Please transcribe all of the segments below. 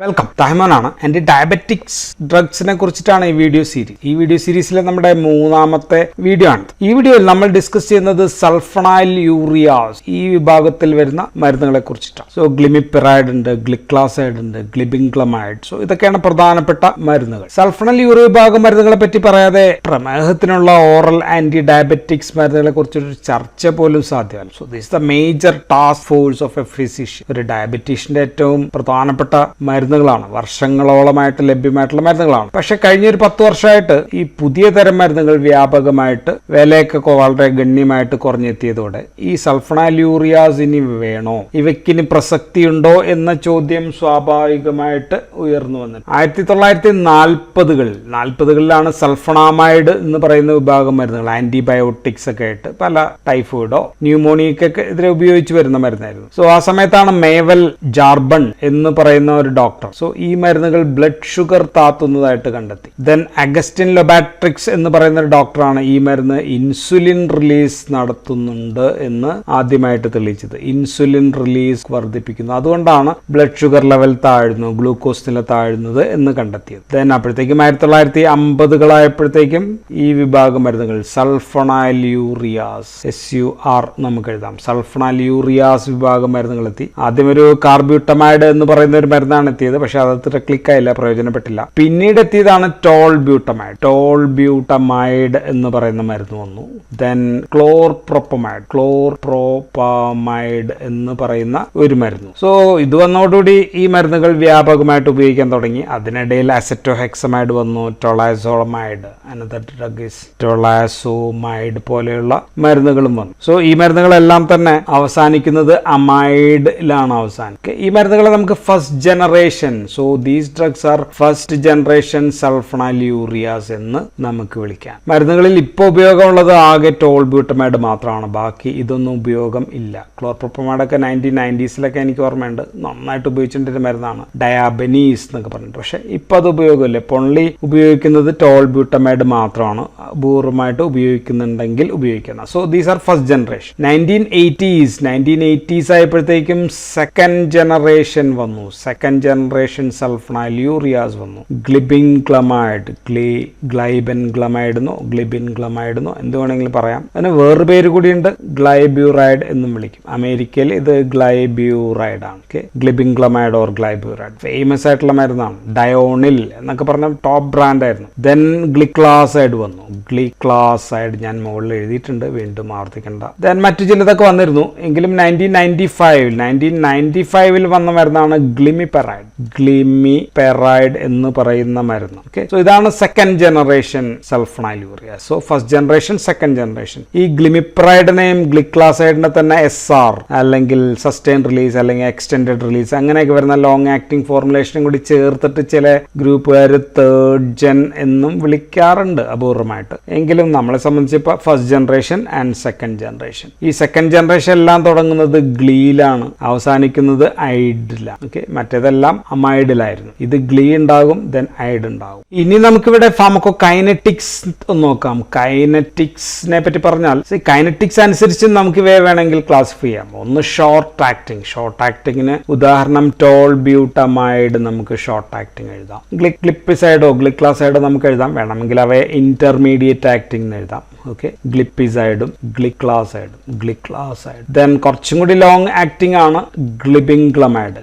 Welcome. തഹ്മാനാണ്. Anti diabetics ഡ്രഗ്സിനെ കുറിച്ചിട്ടാണ് ഈ video series. ഈ വീഡിയോ സീരീസിലെ നമ്മുടെ മൂന്നാമത്തെ വീഡിയോ ആണ്. ഈ വീഡിയോയിൽ നമ്മൾ ഡിസ്കസ് ചെയ്യുന്നത് സൾഫണൈൽ യൂറിയാസ് ഈ വിഭാഗത്തിൽ വരുന്ന മരുന്നുകളെ കുറിച്ചിട്ടാണ്. സോ ഗ്ലിമിപ്പെറൈഡ് ഉണ്ട്, ഗ്ലിക്ലാസൈഡ് ഉണ്ട്, ഗ്ലിബിൻഗ്ലമൈഡ്. സോ ഇതൊക്കെയാണ് പ്രധാനപ്പെട്ട മരുന്നുകൾ. സൾഫണൈൽ യൂറിയ വിഭാഗം മരുന്നുകളെ പറ്റി പറയാതെ പ്രമേഹത്തിനുള്ള ഓറൽ ആന്റി ഡയബറ്റിക്സ് മരുന്നുകളെ കുറിച്ചൊരു ചർച്ച പോലും സാധ്യമല്ല. So this the major task force of A physician. ഒരു ഡയബറ്റീഷ്യന്റെ ഏറ്റവും പ്രധാനപ്പെട്ട മരുന്നുകളാണ്, വർഷങ്ങളോളമായിട്ട് ലഭ്യമായിട്ടുള്ള മരുന്നുകളാണ്. പക്ഷെ കഴിഞ്ഞൊരു 10 വർഷമായിട്ട് ഈ പുതിയ തരം മരുന്നുകൾ വ്യാപകമായിട്ട് വിലയൊക്കെ വളരെ ഗണ്യമായിട്ട് കുറഞ്ഞെത്തിയതോടെ ഈ സൾഫണൈൽ യൂറിയാസ് ഇനി വേണോ, ഇവയ്ക്കിനി പ്രസക്തിയുണ്ടോ എന്ന ചോദ്യം സ്വാഭാവികമായിട്ട് ഉയർന്നു വന്നു. 1940കളിലാണ് സൾഫണാമൈഡ് എന്ന് പറയുന്ന വിഭാഗം മരുന്നുകൾ, ആന്റിബയോട്ടിക്സ് ഒക്കെ ആയിട്ട് പല ടൈഫോയിഡോ ന്യൂമോണിയക്കൊക്കെ എതിരെ ഉപയോഗിച്ച് വരുന്ന മരുന്നായിരുന്നു. സോ ആ സമയത്താണ് മേവൽ ജാർബൺ എന്ന് പറയുന്ന ഒരു ഡോക്ടർ ഈ മരുന്നുകൾ ബ്ലഡ് ഷുഗർ താത്തുന്നതായിട്ട് കണ്ടെത്തി. ദെൻ അഗസ്റ്റിൻ ലൊബാട്രിക്സ് എന്ന് പറയുന്ന ഒരു ഡോക്ടറാണ് ഈ മരുന്ന് ഇൻസുലിൻ റിലീസ് നടത്തുന്നുണ്ട് എന്ന് ആദ്യമായിട്ട് തെളിയിച്ചത്. ഇൻസുലിൻ റിലീസ് വർദ്ധിപ്പിക്കുന്നു, അതുകൊണ്ടാണ് ബ്ലഡ് ഷുഗർ ലെവൽ താഴ്ന്നു, ഗ്ലൂക്കോസ് നില താഴ്ന്നത് എന്ന് കണ്ടെത്തിയത്. ദെൻ അപ്പോഴത്തേക്കും 1950കളായപ്പോഴത്തേക്കും ഈ വിഭാഗം മരുന്നുകൾ സൾഫണൈൽ യൂറിയാസ് SUR നമുക്ക് എഴുതാം, സൾഫണൈൽ യൂറിയാസ് വിഭാഗം മരുന്നുകൾ എത്തി. ആദ്യം ഒരു കാർബ്യൂട്ടമൈഡ് എന്ന് പറയുന്ന ഒരു മരുന്നാണ് എത്തിയത്. പക്ഷെ അതത്ര ക്ലിക്കായില്ല, പ്രയോജനപ്പെട്ടില്ല. പിന്നീട് എത്തിയതാണ് ടോൾബ്യൂട്ടമൈഡ് എന്ന് പറയുന്ന മരുന്ന് വന്നു. ദെൻ ക്ലോർപ്രോപ്പമൈഡ് എന്ന് പറയുന്ന ഒരു മരുന്ന്. സോ ഇത് വന്നതോടുകൂടി ഈ മരുന്നുകൾ വ്യാപകമായിട്ട് ഉപയോഗിക്കാൻ തുടങ്ങി. അതിനിടയിൽ അസറ്റോഹെക്സമൈഡ് വന്നു, ടൊളാസോളമൈഡ്, അനദർ ഡ്രഗ് ഈസ് ടൊളാസോമൈഡ് പോലെയുള്ള മരുന്നുകളും വന്നു. സോ ഈ മരുന്നുകളെല്ലാം തന്നെ അവസാനിക്കുന്നത് അമൈഡിലാണ് അവസാനിക്കുക. ഈ മരുന്നുകളെ നമുക്ക് first generation, so these drugs R first generation sulphonyl urease എന്ന് നമുക്ക് വിളിക്കാം. മരുന്നുകളിൽ ഇപ്പോൾ ഉപയോഗമുള്ളത് ആകെ ടോൾബ്യൂട്ടമൈഡ് മാത്രമാണ്, ബാക്കി ഇതൊന്നും ഉപയോഗം ഇല്ല. ക്ലോർപ്രോപ്പമൈഡൊക്കെ 1990s എനിക്ക് ഓർമ്മയുണ്ട്, നന്നായിട്ട് ഉപയോഗിച്ചിട്ടൊരു മരുന്നാണ്, ഡയാബനീസ് എന്നൊക്കെ പറഞ്ഞിട്ട്. പക്ഷെ ഇപ്പം അത് ഉപയോഗമില്ല. ഇപ്പോൾ ഓൺലി ഉപയോഗിക്കുന്നത് ടോൾബ്യൂട്ടമൈഡ് മാത്രമാണ്, അപൂർവമായിട്ട് ഉപയോഗിക്കുന്നുണ്ടെങ്കിൽ ഉപയോഗിക്കണം. So these are first generation. 1980s ആയപ്പോഴത്തേക്കും സെക്കൻഡ് ജനറേഷൻ വന്നു. സെക്കൻഡ് ജനറേഷൻ സൾഫണൈൽ യൂറിയാസ് വന്നു. ഗ്ലിബിൻഗ്ലമൈഡ് എന്നോ എന്ത് വേണമെങ്കിലും പറയാം. അതിന് വേറൊരു പേര് കൂടിയുണ്ട്, ഗ്ലൈബ്യൂറൈഡ് എന്നും വിളിക്കും. അമേരിക്കയിൽ ഇത് ഗ്ലൈബ്യൂറൈഡ് ആണ്. ഗ്ലിബിൻഗ്ലമൈഡ് ഓർ ഗ്ലൈബ്യൂറൈഡ് ഫേമസ് ആയിട്ടുള്ള മരുന്നാണ്. ഡയോണിൽ എന്നൊക്കെ പറഞ്ഞ ടോപ്പ് ബ്രാൻഡ് ആയിരുന്നു. ദെൻ ഗ്ലിക്ലാസൈഡ് വന്നു. ഗ്ലിക്ലാസൈഡ് ഞാൻ മുകളിൽ എഴുതിയിട്ടുണ്ട്, വീണ്ടും ആവർത്തിക്കണ്ട. ദെൻ മറ്റു ചിലതൊക്കെ വന്നിരുന്നു, എങ്കിലും 1995 വന്ന മരുന്നാണ് ഗ്ലിമിപ്പെറൈഡ് എന്ന് പറയുന്ന മരുന്ന്. സോ ഇതാണ് second generation sulphonyl urea. So first generation, second generation. ഈ ഗ്ലിമിപ്പെറൈഡിനെയും ഗ്ലിക്ലാസൈഡിനെ തന്നെ SR അല്ലെങ്കിൽ സസ്റ്റൈൻ റിലീസ് അല്ലെങ്കിൽ എക്സ്റ്റെൻഡഡ് റിലീസ് അങ്ങനെയൊക്കെ വരുന്ന ലോങ് ആക്ടിംഗ് ഫോർമുലേഷനും കൂടി ചേർത്തിട്ട് ചില ഗ്രൂപ്പുകാർ തേർഡ് ജെൻ എന്നും വിളിക്കാറുണ്ട് അപൂർവമായിട്ട്. എങ്കിലും നമ്മളെ സംബന്ധിച്ച് ഇപ്പോൾ first generation and second generation. ഈ സെക്കൻഡ് ജനറേഷൻ എല്ലാം തുടങ്ങുന്നത് ഗ്ലീലാണ്, അവസാനിക്കുന്നത് ഐഡിലാണ്. മറ്റേതെല്ലാം അമൈഡിലായിരുന്നു. ഇത് ഗ്ലീ ഉണ്ടാകും, ദെൻ ഐഡ് ഉണ്ടാകും. ഇനി നമുക്കിവിടെ ഫാർമക്കോകൈനറ്റിക്സ് ഒന്ന് നോക്കാം. കൈനറ്റിക്സിനെ പറ്റി പറഞ്ഞാൽ കൈനറ്റിക്സ് അനുസരിച്ച് നമുക്ക് ഇവയെ വേണമെങ്കിൽ ക്ലാസിഫൈ ചെയ്യാം. ഒന്ന് ഷോർട്ട് ആക്ടിങ്ങിന് ഉദാഹരണം ടോൾബ്യൂട്ടമൈഡ് നമുക്ക് ഷോർട്ട് ആക്ടിങ് എഴുതാം. ഗ്ലിപ്പിസൈഡോ ഗ്ലിക്ലാസൈഡോ നമുക്ക് എഴുതാം. വേണമെങ്കിൽ അവയെ ഇന്റർമീഡിയറ്റ് ആക്ടിങ് എഴുതാം. ഗ്ലിപ്പിസൈഡും ഗ്ലിക്ലാസൈഡ്. ദെൻ കുറച്ചും കൂടി ലോങ് ആക്ടിങ് ആണ് ഗ്ലിബിൻഗ്ലമൈഡ്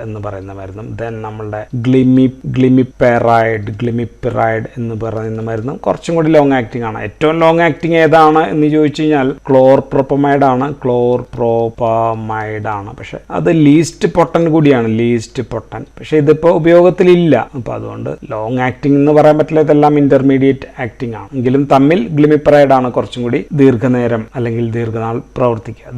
എന്ന് പറയുന്ന മരുന്നും. ദെൻ നമ്മളുടെ ഗ്ലിമിപ്പെറൈഡ് എന്ന് പറയുന്ന മരുന്നും കുറച്ചും കൂടി ലോങ് ആക്ടിങ് ആണ്. ഏറ്റവും ലോങ് ആക്ടിങ് ഏതാണ് എന്ന് ചോദിച്ചു കഴിഞ്ഞാൽ ക്ലോർപ്രോപ്പമൈഡ് ആണ്. പക്ഷെ അത് ലീസ്റ്റ് പൊട്ടൻ കൂടിയാണ്, പക്ഷെ ഇതിപ്പോൾ ഉപയോഗത്തിലില്ല. അപ്പൊ അതുകൊണ്ട് ലോങ് ആക്ടിങ് എന്ന് പറയാൻ പറ്റില്ല, ഇതെല്ലാം ഇന്റർമീഡിയറ്റ് ആക്ടിങ് ആണ്. എങ്കിലും തമ്മിൽ ഗ്ലിമിപ്പെറൈഡ് ആണ് കുറച്ചും കൂടി ദീർഘനേരം അല്ലെങ്കിൽ ദീർഘനാൾ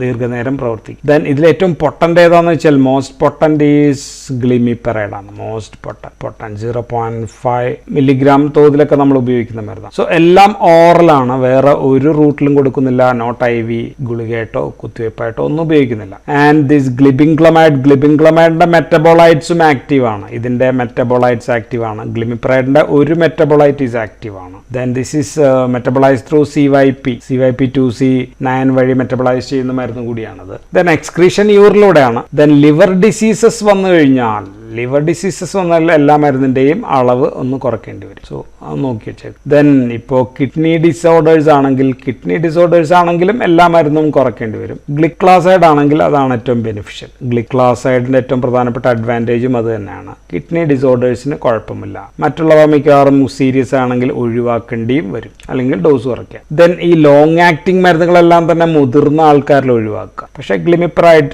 ദീർഘനേരം പ്രവർത്തിക്കുക. ദെൻ ഇതിൽ ഏറ്റവും പൊട്ടന്റ് ഏതാന്ന് വെച്ചാൽ മോസ്റ്റ് പൊട്ടന്റ് ഈസ് ഗ്ലിമിപ്പെറൈഡ് ആണ്. മോസ്റ്റ് പൊട്ടന്റ് 0.5 മില്ലിഗ്രാം തോതിലൊക്കെ നമ്മൾ ഉപയോഗിക്കുന്ന മരുന്നാണ്. സോ എല്ലാം ഓറലാണ്, വേറെ ഒരു റൂട്ടിലും കൊടുക്കുന്നില്ല. നോട്ട് IV ഗുളികയായിട്ടോ കുത്തിവയ്പ്പായിട്ടോ ഒന്നും ഉപയോഗിക്കുന്നില്ല. ആൻഡ് ദിസ് ഗ്ലിബിൻഗ്ലമൈഡിന്റെ മെറ്റബോളൈറ്റ്സും ആക്റ്റീവ് ആണ്. ഇതിന്റെ മെറ്റബോളൈറ്റ്സ് ആക്റ്റീവ് ആണ്. ഗ്ലിമിപ്പെറൈഡിന്റെ ഒരു മെറ്റബോളൈറ്റ് ഈസ് ആക്റ്റീവ് ആണ്. Then this is metabolise through CYP2C9 വഴി മെറ്റബോളൈസ് ചെയ്യുന്ന മരുന്ന് കൂടിയാണത്. ദെൻ എക്സ്ക്രീഷൻ യൂറിലൂടെയാണ്. ദെൻ ലിവർ ഡിസീസസ് വന്നു കഴിഞ്ഞാൽ ലിവർ ഡിസീസസ് ഒന്നല്ല, എല്ലാ മരുന്നിൻ്റെയും അളവ് ഒന്ന് കുറയ്ക്കേണ്ടി വരും. സോ അത് നോക്കി വെച്ചേക്കും. ദെൻ ഇപ്പോൾ കിഡ്നി ഡിസോർഡേഴ്സ് ആണെങ്കിലും എല്ലാ മരുന്നും കുറയ്ക്കേണ്ടി വരും. ഗ്ലിക്ലാസൈഡ് ആണെങ്കിൽ അതാണ് ഏറ്റവും ബെനിഫിഷ്യൽ. ഗ്ലിക്ലാസൈഡിൻ്റെ ഏറ്റവും പ്രധാനപ്പെട്ട അഡ്വാൻറ്റേജും അത് തന്നെയാണ്. കിഡ്നി ഡിസോർഡേഴ്സിന് കുഴപ്പമില്ല. മറ്റുള്ളവ മിക്കവാറും സീരിയസ് ആണെങ്കിൽ ഒഴിവാക്കേണ്ടിയും വരും, അല്ലെങ്കിൽ ഡോസ് കുറയ്ക്കാം. ദെൻ ഈ ലോങ് ആക്ടിങ് മരുന്നുകളെല്ലാം തന്നെ മുതിർന്ന ആൾക്കാരിൽ ഒഴിവാക്കുക. പക്ഷേ ഗ്ലിമിപ്രൈഡ്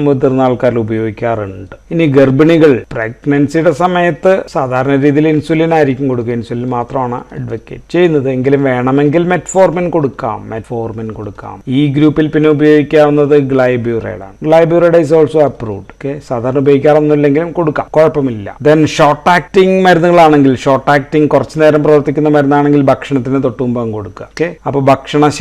മുതിർന്ന ആൾക്കാരിൽ ഉപയോഗിക്കാറുണ്ട്. ഇനി ഗർഭിണികൾ പ്രഗ്നൻസിയുടെ സമയത്ത് സാധാരണ രീതിയിൽ ഇൻസുലിൻ ആയിരിക്കും കൊടുക്കുക. ഇൻസുലിൻ മാത്രമാണ് അഡ്വക്കേറ്റ് ചെയ്യുന്നത്. എങ്കിലും വേണമെങ്കിൽ മെറ്റ്ഫോർമിൻ കൊടുക്കാം. ഈ ഗ്രൂപ്പിൽ പിന്നെ ഉപയോഗിക്കാവുന്നത് ഗ്ലൈബ്യൂറൈഡ് ആണ്. Glyburide is also approved. Okay, സാധാരണ ഉപയോഗിക്കാറൊന്നുമില്ലെങ്കിലും കൊടുക്കാം, കുഴപ്പമില്ല. ദെൻ ഷോർട്ട് ആക്ടിങ് മരുന്നുകളാണെങ്കിൽ, ഷോർട്ട് ആക്ടിങ് കുറച്ചു നേരം പ്രവർത്തിക്കുന്ന മരുന്നാണെങ്കിൽ ഭക്ഷണത്തിന് തൊട്ടുമുമ്പ് കൊടുക്കുക. ഓക്കെ, അപ്പോൾ ഭക്ഷണം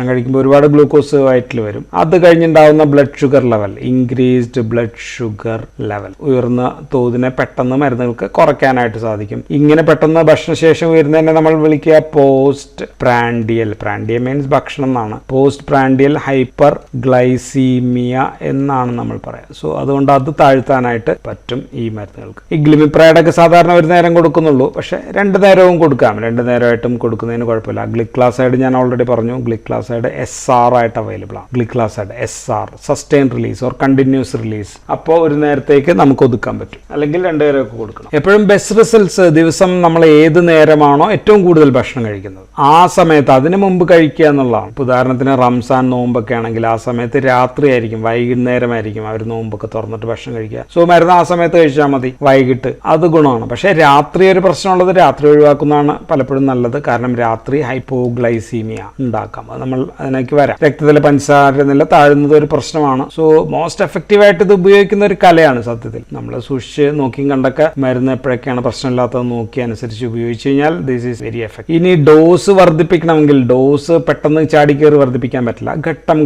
കഴിക്കുമ്പോൾ ഒരുപാട് ഗ്ലൂക്കോസ് വയറ്റിൽ വരും. അത് കഴിഞ്ഞുണ്ടാവുന്ന blood sugar level, increased blood sugar level, ഉയർന്ന തോതിനെ പെട്ടെന്ന് മരുന്നുകൾക്ക് കുറയ്ക്കാനായിട്ട് സാധിക്കും. ഇങ്ങനെ പെട്ടെന്ന് ഭക്ഷണശേഷം ഉയരുന്നതിനെ നമ്മൾ വിളിക്കുക പോസ്റ്റ് പ്രാൻഡിയൽ. പ്രാൻഡിയൽ മീൻസ് ഭക്ഷണം എന്നാണ്. പോസ്റ്റ് പ്രാൻഡിയൽ ഹൈപ്പർ ഗ്ലൈസീമിയ എന്നാണ് നമ്മൾ പറയാം. സോ അതുകൊണ്ട് അത് താഴ്ത്താനായിട്ട് പറ്റും ഈ മരുന്നുകൾക്ക്. ഈ ഗ്ലിമിപ്രൈഡൊക്കെ സാധാരണ ഒരു നേരം കൊടുക്കുന്നുള്ളൂ, പക്ഷെ 2 നേരവും കൊടുക്കാം. 2 നേരമായിട്ടും കൊടുക്കുന്നതിന് കുഴപ്പമില്ല. ഗ്ലിക്ലാസൈഡ് ഞാൻ ഓൾറെഡി പറഞ്ഞു, ഗ്ലിക്ലാസൈഡ് SR ആയിട്ട് അവൈലബിൾ ആണ്. ഗ്ലിക്ലാസൈഡ് SR, sustain release or continuous release. അപ്പോൾ ഒരു നേരത്തേക്ക് നമുക്ക് ഒതുക്കാൻ പറ്റും, അല്ലെങ്കിൽ 2 നേരമൊക്കെ കൊടുക്കണം. എപ്പോഴും ബെസ്റ്റ് റിസൾട്ട്സ് ദിവസം നമ്മൾ ഏത് നേരമാണോ ഏറ്റവും കൂടുതൽ ഭക്ഷണം കഴിക്കുന്നത് ആ സമയത്ത് അതിന് മുമ്പ് കഴിക്കുക എന്നുള്ളതാണ്. ഉദാഹരണത്തിന് റംസാൻ നോമ്പൊക്കെ ആണെങ്കിൽ ആ സമയത്ത് രാത്രിയായിരിക്കും, വൈകുന്നേരമായിരിക്കും അവർ നോമ്പൊക്കെ തുറന്നിട്ട് ഭക്ഷണം കഴിക്കുക. സോ മരുന്ന് ആ സമയത്ത് കഴിച്ചാൽ മതി, വൈകിട്ട്. അത് ഗുണമാണ്. പക്ഷേ രാത്രി ഒരു പ്രശ്നമുള്ളത്, രാത്രി ഒഴിവാക്കുന്നതാണ് പലപ്പോഴും നല്ലത്. കാരണം രാത്രി ഹൈപ്പോഗ്ലൈസീമിയ ഉണ്ടാക്കാം. അത് നമ്മൾ അതിലേക്ക് വരാം. രക്തത്തിലെ പഞ്ചസാര നില താഴുന്നത് ഒരു പ്രശ്നമാണ്. സോ മോസ്റ്റ് എഫക്റ്റീവായിട്ട് ഇത് ഉപയോഗിക്കുന്ന ഒരു കലയാണ് സത്യത്തിൽ. നമ്മൾ സൂക്ഷിച്ച് നോക്കിയും കണ്ടൊക്കെ മരുന്ന് എപ്പോഴൊക്കെയാണ് പ്രശ്നമില്ലാത്തത് നോക്കി അനുസരിച്ച് ഉപയോഗിച്ച് കഴിഞ്ഞാൽ ദിസ് ഈസ് വെരി എഫക്റ്റീവ്. ഇനി ഡോസ് വർദ്ധിപ്പിക്കണമെങ്കിൽ ഡോസ് പെട്ടെന്ന് ചാടിക്കേറി വർദ്ധിപ്പിക്കാൻ പറ്റില്ല.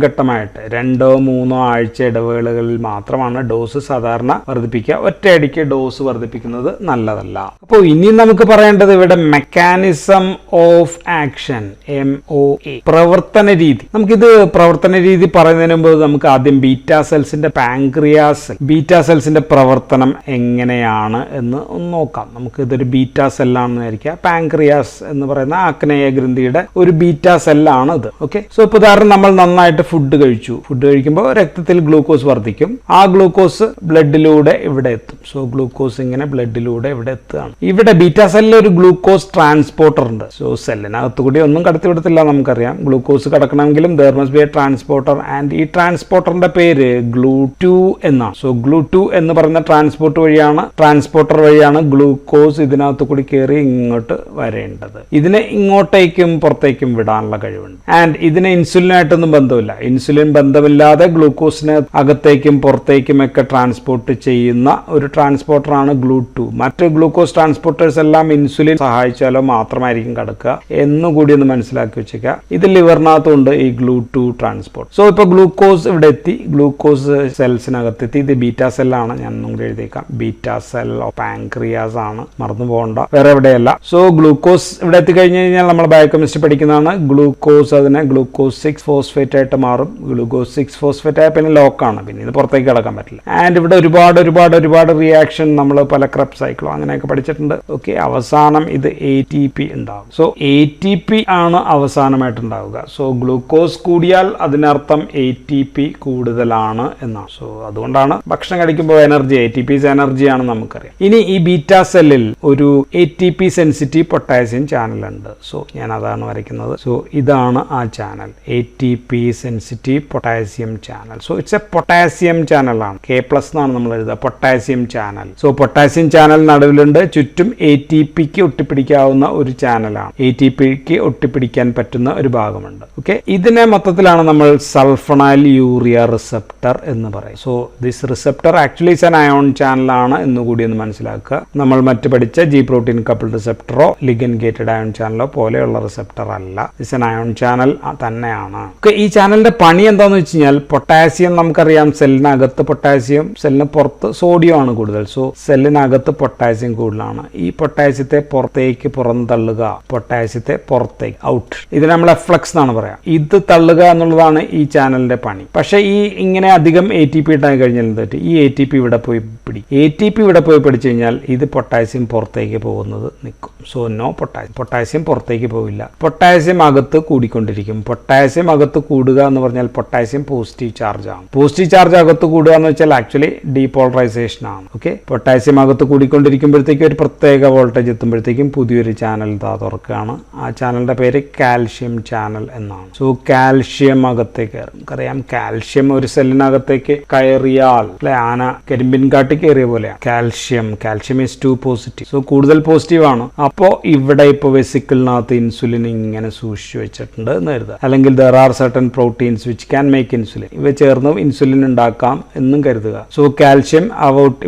ഘട്ടമായിട്ട് 2-3 ആഴ്ച ഇടവേളകളിൽ മാത്രമാണ് ഡോസ് സാധാരണ വർദ്ധിപ്പിക്കുക. ഒറ്റയടിക്ക് ഡോസ് വർദ്ധിപ്പിക്കുന്നത് നല്ലതല്ല. അപ്പോൾ ഇനി നമുക്ക് പറയേണ്ടത് ഇവിടെ മെക്കാനിസം ഓഫ് ആക്ഷൻ, MOA, പ്രവർത്തന രീതി. നമുക്കിത് പ്രവർത്തന രീതി പറയുന്നതിന് മുമ്പ് നമുക്ക് ആദ്യം ബീറ്റാ സെൽസിന്റെ പ്രവർത്തനം എങ്ങനെയാണ് എന്ന് ഒന്ന് നോക്കാം. നമുക്ക് ഇതൊരു ബീറ്റാ സെല്ലാണെന്ന് വിചാരിക്കുക. പാൻക്രിയാസ് എന്ന് പറയുന്ന ആഗ്നേയ ഗ്രന്ഥിയുടെ ഒരു ബീറ്റാ സെല്ലാണ് ഇത്. ഓക്കെ, സോ ഇപ്പോൾ ഉദാഹരണം നമ്മൾ നന്നായിട്ട് ഫുഡ് കഴിക്കുമ്പോൾ രക്തത്തിൽ ഗ്ലൂക്കോസ് വർദ്ധിക്കും. ആ ഗ്ലൂക്കോസ് ബ്ലഡിലൂടെ ഇവിടെ എത്തും. സോ ഗ്ലൂക്കോസ് ഇങ്ങനെ ബ്ലഡിലൂടെ ഇവിടെ എത്തുകയാണ്. ഇവിടെ ബീറ്റാ സെല്ലിൽ ഒരു ഗ്ലൂക്കോസ് ട്രാൻസ്പോർട്ടർ ഉണ്ട്. സോ സെല്ലിനകത്ത് കൂടി ഒന്നും കടത്തിവിടത്തില്ല, നമുക്കറിയാം. ഗ്ലൂക്കോസ് കടക്കണമെങ്കിലും there must be a transporter, and ഈ ട്രാൻസ്പോർട്ടറിന്റെ പേര് GLUT2 എന്നാണ്. സോ GLUT2 എന്ന് പറയുന്ന ട്രാൻസ്പോർട്ടർ വഴിയാണ് ഗ്ലൂക്കോസ് ഇതിനകത്ത് കൂടി കയറി ഇങ്ങോട്ട് വരേണ്ടത്. ഇതിനെ ഇങ്ങോട്ടേക്കും പുറത്തേക്കും വിടാനുള്ള കഴിവുണ്ട്. ആൻഡ് ഇതിന് ഇൻസുലിനായിട്ടൊന്നും ബന്ധമില്ല. ഇൻസുലിൻ ബന്ധമില്ലാതെ ഗ്ലൂക്കോസിനെ അകത്തേക്കും പുറത്തേക്കും ഒക്കെ ട്രാൻസ്പോർട്ട് ചെയ്യുന്ന ഒരു ട്രാൻസ്പോർട്ടറാണ് GLUT2. മറ്റ് ഗ്ലൂക്കോസ് ട്രാൻസ്പോർട്ടേഴ്സ് എല്ലാം ഇൻസുലിൻ സഹായിച്ചാലോ മാത്രമായിരിക്കും കടക്കുക എന്നുകൂടി ഒന്ന് മനസ്സിലാക്കി വെച്ചേക്കുക. ഇത് ലിവറിനകത്തുണ്ട് ഈ GLUT2 ട്രാൻസ്പോർട്ട്. സോ ഇപ്പോൾ ഗ്ലൂക്കോസ് ഇവിടെ എത്തി, ഗ്ലൂക്കോസ് സെൽസിനകത്തെത്തി. ഇത് ബീറ്റാ സെല്ലാണ്, ഞാൻ ഒന്നും കൂടി എഴുതിയേക്കാം. ബീറ്റാ സെൽ ഓഫ് പാൻക്രിയാസ് ആണ്, മറന്നു പോകണ്ട, വേറെ എവിടെയല്ല. സോ ഗ്ലൂക്കോസ് ഇവിടെ എത്തിക്കഴിഞ്ഞ് കഴിഞ്ഞാൽ നമ്മൾ ബയോകെമിസ്ട്രി പഠിക്കുന്നതാണ്. ഗ്ലൂക്കോസ് അതിനെ ഗ്ലൂക്കോസ് 6 ഫോസ്ഫേറ്റ് ആയിട്ട് മാറും. ഗ്ലൂക്കോസ് 6 ഫോസ്ഫേറ്റ് ആയ പിന്നെ ലോക്കാണ്, പിന്നെ ഇത് പുറത്തേക്ക് കിടക്കാൻ പറ്റില്ല. ആൻഡ് ഇവിടെ ഒരുപാട് റിയാക്ഷൻ നമ്മൾ പല ക്രെബ്സ് സൈക്കിളോ അങ്ങനെയൊക്കെ പഠിച്ചിട്ടുണ്ട്. ഓക്കെ, അവസാനം ഇത് ATP ഉണ്ടാവും. സോ ATP ആണ് അവസാനമായിട്ട് ഉണ്ടാവുക. സോ ഗ്ലൂക്കോസ് കൂടിയാൽ അതിനർത്ഥം ATP കൂടുതലാണ് എന്നാണ്. സോ അതുകൊണ്ടാണ് ഭക്ഷണം കഴിക്കുമ്പോൾ ATP's എനർജിയാണ് നമുക്കറിയാം. ഇനി ഈ ബീറ്റാ സെല്ലിൽ ഒരു ATP സെൻസിറ്റീവ് പൊട്ടാസ്യം ചാനൽ ഉണ്ട്. സോ ഞാൻ അതാണ് വരയ്ക്കുന്നത്. സോ ഇതാണ് ആ channel, ATP sensitive potassium channel. So it's a potassium ചാനലാണ്. K+ എന്നാണ് നമ്മൾ എഴുതുക, potassium channel. So potassium channel നടുവിലുണ്ട്. ചുറ്റും ATPക്ക് ഒട്ടിപ്പിടിക്കാവുന്ന ഒരു ചാനലാണ്. ATPക്ക് ഒട്ടിപ്പിടിക്കാൻ പറ്റുന്ന ഒരു ഭാഗമുണ്ട്. ഓക്കെ, ഇതിനെ മൊത്തത്തിലാണ് നമ്മൾ സൾഫണൈൽ യൂറിയ റിസപ്റ്റർ എന്ന് പറയും. So this receptor actually is an ion ചാനലാണ് എന്നുകൂടി ഒന്ന് മനസ്സിലാക്കുക. നമ്മൾ മറ്റ് പഠിച്ച G പ്രോട്ടീൻ കപ്പിൾ റിസപ്റ്ററോ ലിഗൻഡ് ഗേറ്റഡ് അയോൺ ചാനലോ പോലെയുള്ള റിസപ്റ്റർ അല്ല. ഇസ് ആൻ അയോൺ ചാനൽ തന്നെയാണ്. ഓക്കെ, ഈ ചാനലിന്റെ പണി എന്താണെന്ന് വെച്ച് കഴിഞ്ഞാൽ, പൊട്ടാസ്യം നമുക്കറിയാം, സെല്ലിനകത്ത് പൊട്ടാസ്യം, സെല്ലിന് പുറത്ത് സോഡിയം ആണ് കൂടുതൽ. സോ സെല്ലിനകത്ത് പൊട്ടാസ്യം കൂടുതലാണ്. ഈ പൊട്ടാസ്യത്തെ പുറത്തേക്ക് പുറന്തള്ളുക, പൊട്ടാസ്യത്തെ പുറത്തേക്ക് ഔട്ട്, ഇത് നമ്മൾ എഫ്ലക്സ് എന്നാണ് പറയാം. ഇത് തള്ളുക എന്നുള്ളതാണ് ഈ ചാനലിന്റെ പണി. പക്ഷേ ഈ ഇങ്ങനെ അധികം ATP ഉണ്ടായി കഴിഞ്ഞാൽ ഈ ATP ഇവിടെ പോയി പിടി. ATP ഇവിടെ പോയി പിടിച്ചു കഴിഞ്ഞാൽ ഇത് പൊട്ടാസ്യം പുറത്തേക്ക് പോകുന്നത് നിൽക്കും. സോ നോ പൊട്ടാസ്യം പുറത്തേക്ക് പോവില്ല. പൊട്ടാസ്യം അകത്ത് കൂടിക്കൊണ്ടിരിക്കും. പൊട്ടാസ്യം അകത്ത് കൂടുക എന്ന് പറഞ്ഞാൽ പൊട്ടാസ്യം പോസിറ്റീവ് ചാർജ് ആണ്. പോസിറ്റീവ് ചാർജ് അകത്ത് കൂടുക എന്ന് വെച്ചാൽ ആക്ച്വലി ഡീപോളറൈസേഷൻ ആണ്. ഓക്കെ, പൊട്ടാസ്യം അകത്ത് കൂടിക്കൊണ്ടിരിക്കുമ്പോഴത്തേക്കും ഒരു പ്രത്യേക വോൾട്ടേജ് എത്തുമ്പോഴത്തേക്കും പുതിയൊരു ചാനൽ തുറക്കുകയാണ്. ആ ചാനലിന്റെ പേര് കാൽഷ്യം ചാനൽ എന്നാണ്. സോ കാൽഷ്യം അകത്തേക്ക് കയറും. അറിയാം, കാൽഷ്യം ഒരു സെല്ലിനകത്തേക്ക് കയറിയാൽ അല്ലെ, ആന കരിമ്പിൻ കാട്ടി കയറിയ പോലെയാണ്. Calcium is two positive. So കൂടുതൽ പോസിറ്റീവ് ആണ്. അപ്പോൾ ഇവിടെ ഇപ്പോൾ വെസിക്കിളിനകത്ത് ഇൻസുലിൻ ഇങ്ങനെ സൂക്ഷിച്ചു വെച്ചിട്ടുണ്ട് എന്ന് കരുതുക. അല്ലെങ്കിൽ there are certain proteins which can make insulin. ഇവ ചേർന്ന് ഇൻസുലിൻ ഉണ്ടാക്കാം എന്നും കരുതുക. സോ കാൽഷ്യം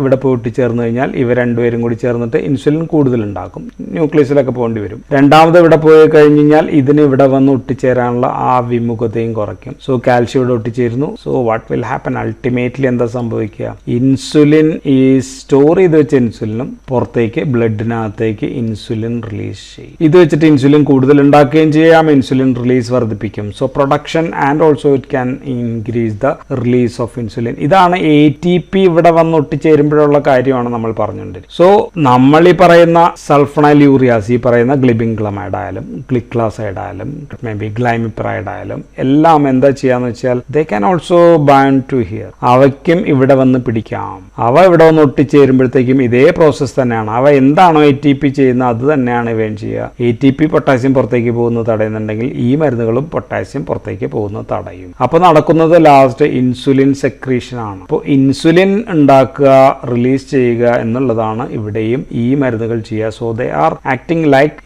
ഇവിടെ പോയിട്ട് ചേർന്ന് കഴിഞ്ഞാൽ ഇവ രണ്ടുപേരും കൂടി ചേർന്നിട്ട് ഇൻസുലിൻ കൂടുതൽ ഉണ്ടാക്കും. ന്യൂക്ലിയസിലൊക്കെ പോകേണ്ടി വരും. രണ്ടാമത് ഇവിടെ പോയി കഴിഞ്ഞാൽ ഇതിന് ഇവിടെ വന്ന് ഒട്ടിച്ചേരാനുള്ള ആ വിമുഖതയും കുറയ്ക്കും. സോ കാൽഷ്യം ഇവിടെ ഒട്ടിച്ചേരുന്നു. So what will happen? Ultimately എന്താ സംഭവിക്കുക? ഇൻസുലിൻ ഈ സ്റ്റോർ ചെയ്ത് വെച്ച ഇൻസുലിനും പുറത്തേക്ക് ബ്ലഡിനകത്തേക്ക് ഇൻസുലിൻ റിലീസ് ചെയ്യും. ഇത് വെച്ചിട്ട് ഇൻസുലിൻ കൂടുതൽ ഉണ്ടാക്കുകയും ചെയ്യാം. ഇൻസുലിൻ റിലീസ് വർദ്ധിപ്പിക്കും. So production and also it can increase the release of insulin. ഇതാണ് ATP ഇവിടെ വന്ന് ഒട്ടിച്ചേരുമ്പോഴുള്ള കാര്യമാണ് നമ്മൾ പറഞ്ഞുകൊണ്ടിരിക്കുന്നത്. സോ നമ്മൾ ഈ പറയുന്ന സൾഫണൈൽ യൂറിയാസ്, ഈ പറയുന്ന ഗ്ലിബിൻഗ്ലമൈഡ് ആയാലും ഗ്ലിക്ലാസൈഡ് ആയാലും മേ ബി ഗ്ലൈമിപ്രൈഡ് ആയാലും എല്ലാം എന്താ ചെയ്യാന്ന് വെച്ചാൽ they can also bind to here. അവയ്ക്കും ഇവിടെ വന്ന് പിടിക്കാം. അവ ഇവിടെ വന്ന് ഒട്ടിച്ചേരുമ്പോഴത്തേക്കും ഇതേ പ്രോസസ്സ് തന്നെയാണ്. അവ എന്താണോ ATP ചെയ്യുന്നത് അത് തന്നെയാണ് ഇവയും ചെയ്യുക. ATP പൊട്ടാസ്യം പുറത്തേക്ക് പോകുന്നത് തടയുന്നുണ്ടെങ്കിൽ ഈ മരുന്നുകളും പൊട്ടാസ്യം പുറത്തേക്ക് പോകുന്നത് തടയും. അപ്പോൾ നടക്കുന്നത് ലാസ്റ്റ് ഇൻസുലിൻ സെക്രീഷൻ ആണ്. അപ്പോൾ ഇൻസുലിൻ ഉണ്ടാക്കുക, റിലീസ് ചെയ്യുക എന്നുള്ളതാണ് ഇവിടെയും ഈ മരുന്നുകൾ ചെയ്യുക. So they are acting like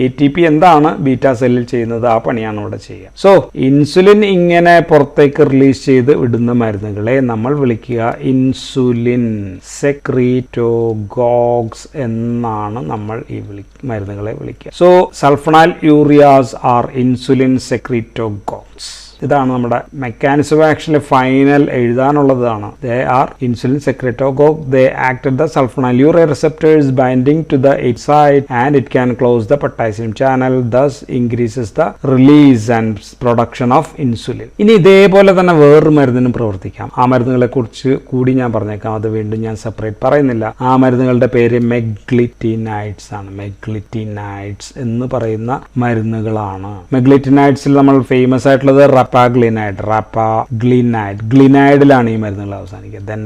ATP എന്താണ് ബീറ്റാ സെല്ലിൽ ചെയ്യുന്നത്, ആ പണിയാണ് ഇവിടെ ചെയ്യുക. സോ ഇൻസുലിൻ ഇങ്ങനെ പുറത്തേക്ക് റിലീസ് ചെയ്ത് വിടുന്ന മരുന്നുകളെ നമ്മൾ വിളിക്കുക ഇൻസുലിൻ സെക്രീറ്റോഗോഗ്സ് എന്നാണ് നമ്മൾ ഈ മരുന്നുകളെ വിളിക്കുക. So sulfonyl ureas are insulin secretagogues. ഇതാണ് നമ്മുടെ മെക്കാനിസം ഓഫ് ആക്ഷൻ ഫൈനൽ എഴുതാനുള്ളതാണ്. They are insulin secretagogue. They act at the sulfonylurea receptors binding to the it side and it can close the potassium channel, thus increases the release and production of insulin. ഇനി ഇതേപോലെ തന്നെ വേറൊരു മരുന്നിനും പ്രവർത്തിക്കാം. ആ മരുന്നുകളെ കുറിച്ച് കൂടി ഞാൻ പറഞ്ഞേക്കാം. അത് വീണ്ടും ഞാൻ സെപ്പറേറ്റ് പറയുന്നില്ല. ആ മരുന്നുകളുടെ പേര് മെഗ്ലിറ്റിനൈഡ്സ് ആണ്. മെഗ്ലിറ്റിനൈഡ്സ് എന്ന് പറയുന്ന മരുന്നുകളാണ്. മെഗ്ലിറ്റിനൈഡ്സിൽ നമ്മൾ ഫേമസ് ആയിട്ടുള്ളത് ഗ്ലിനൈഡിലാണ് ഈ മരുന്നുകൾ അവസാനിക്കുക. ദെൻ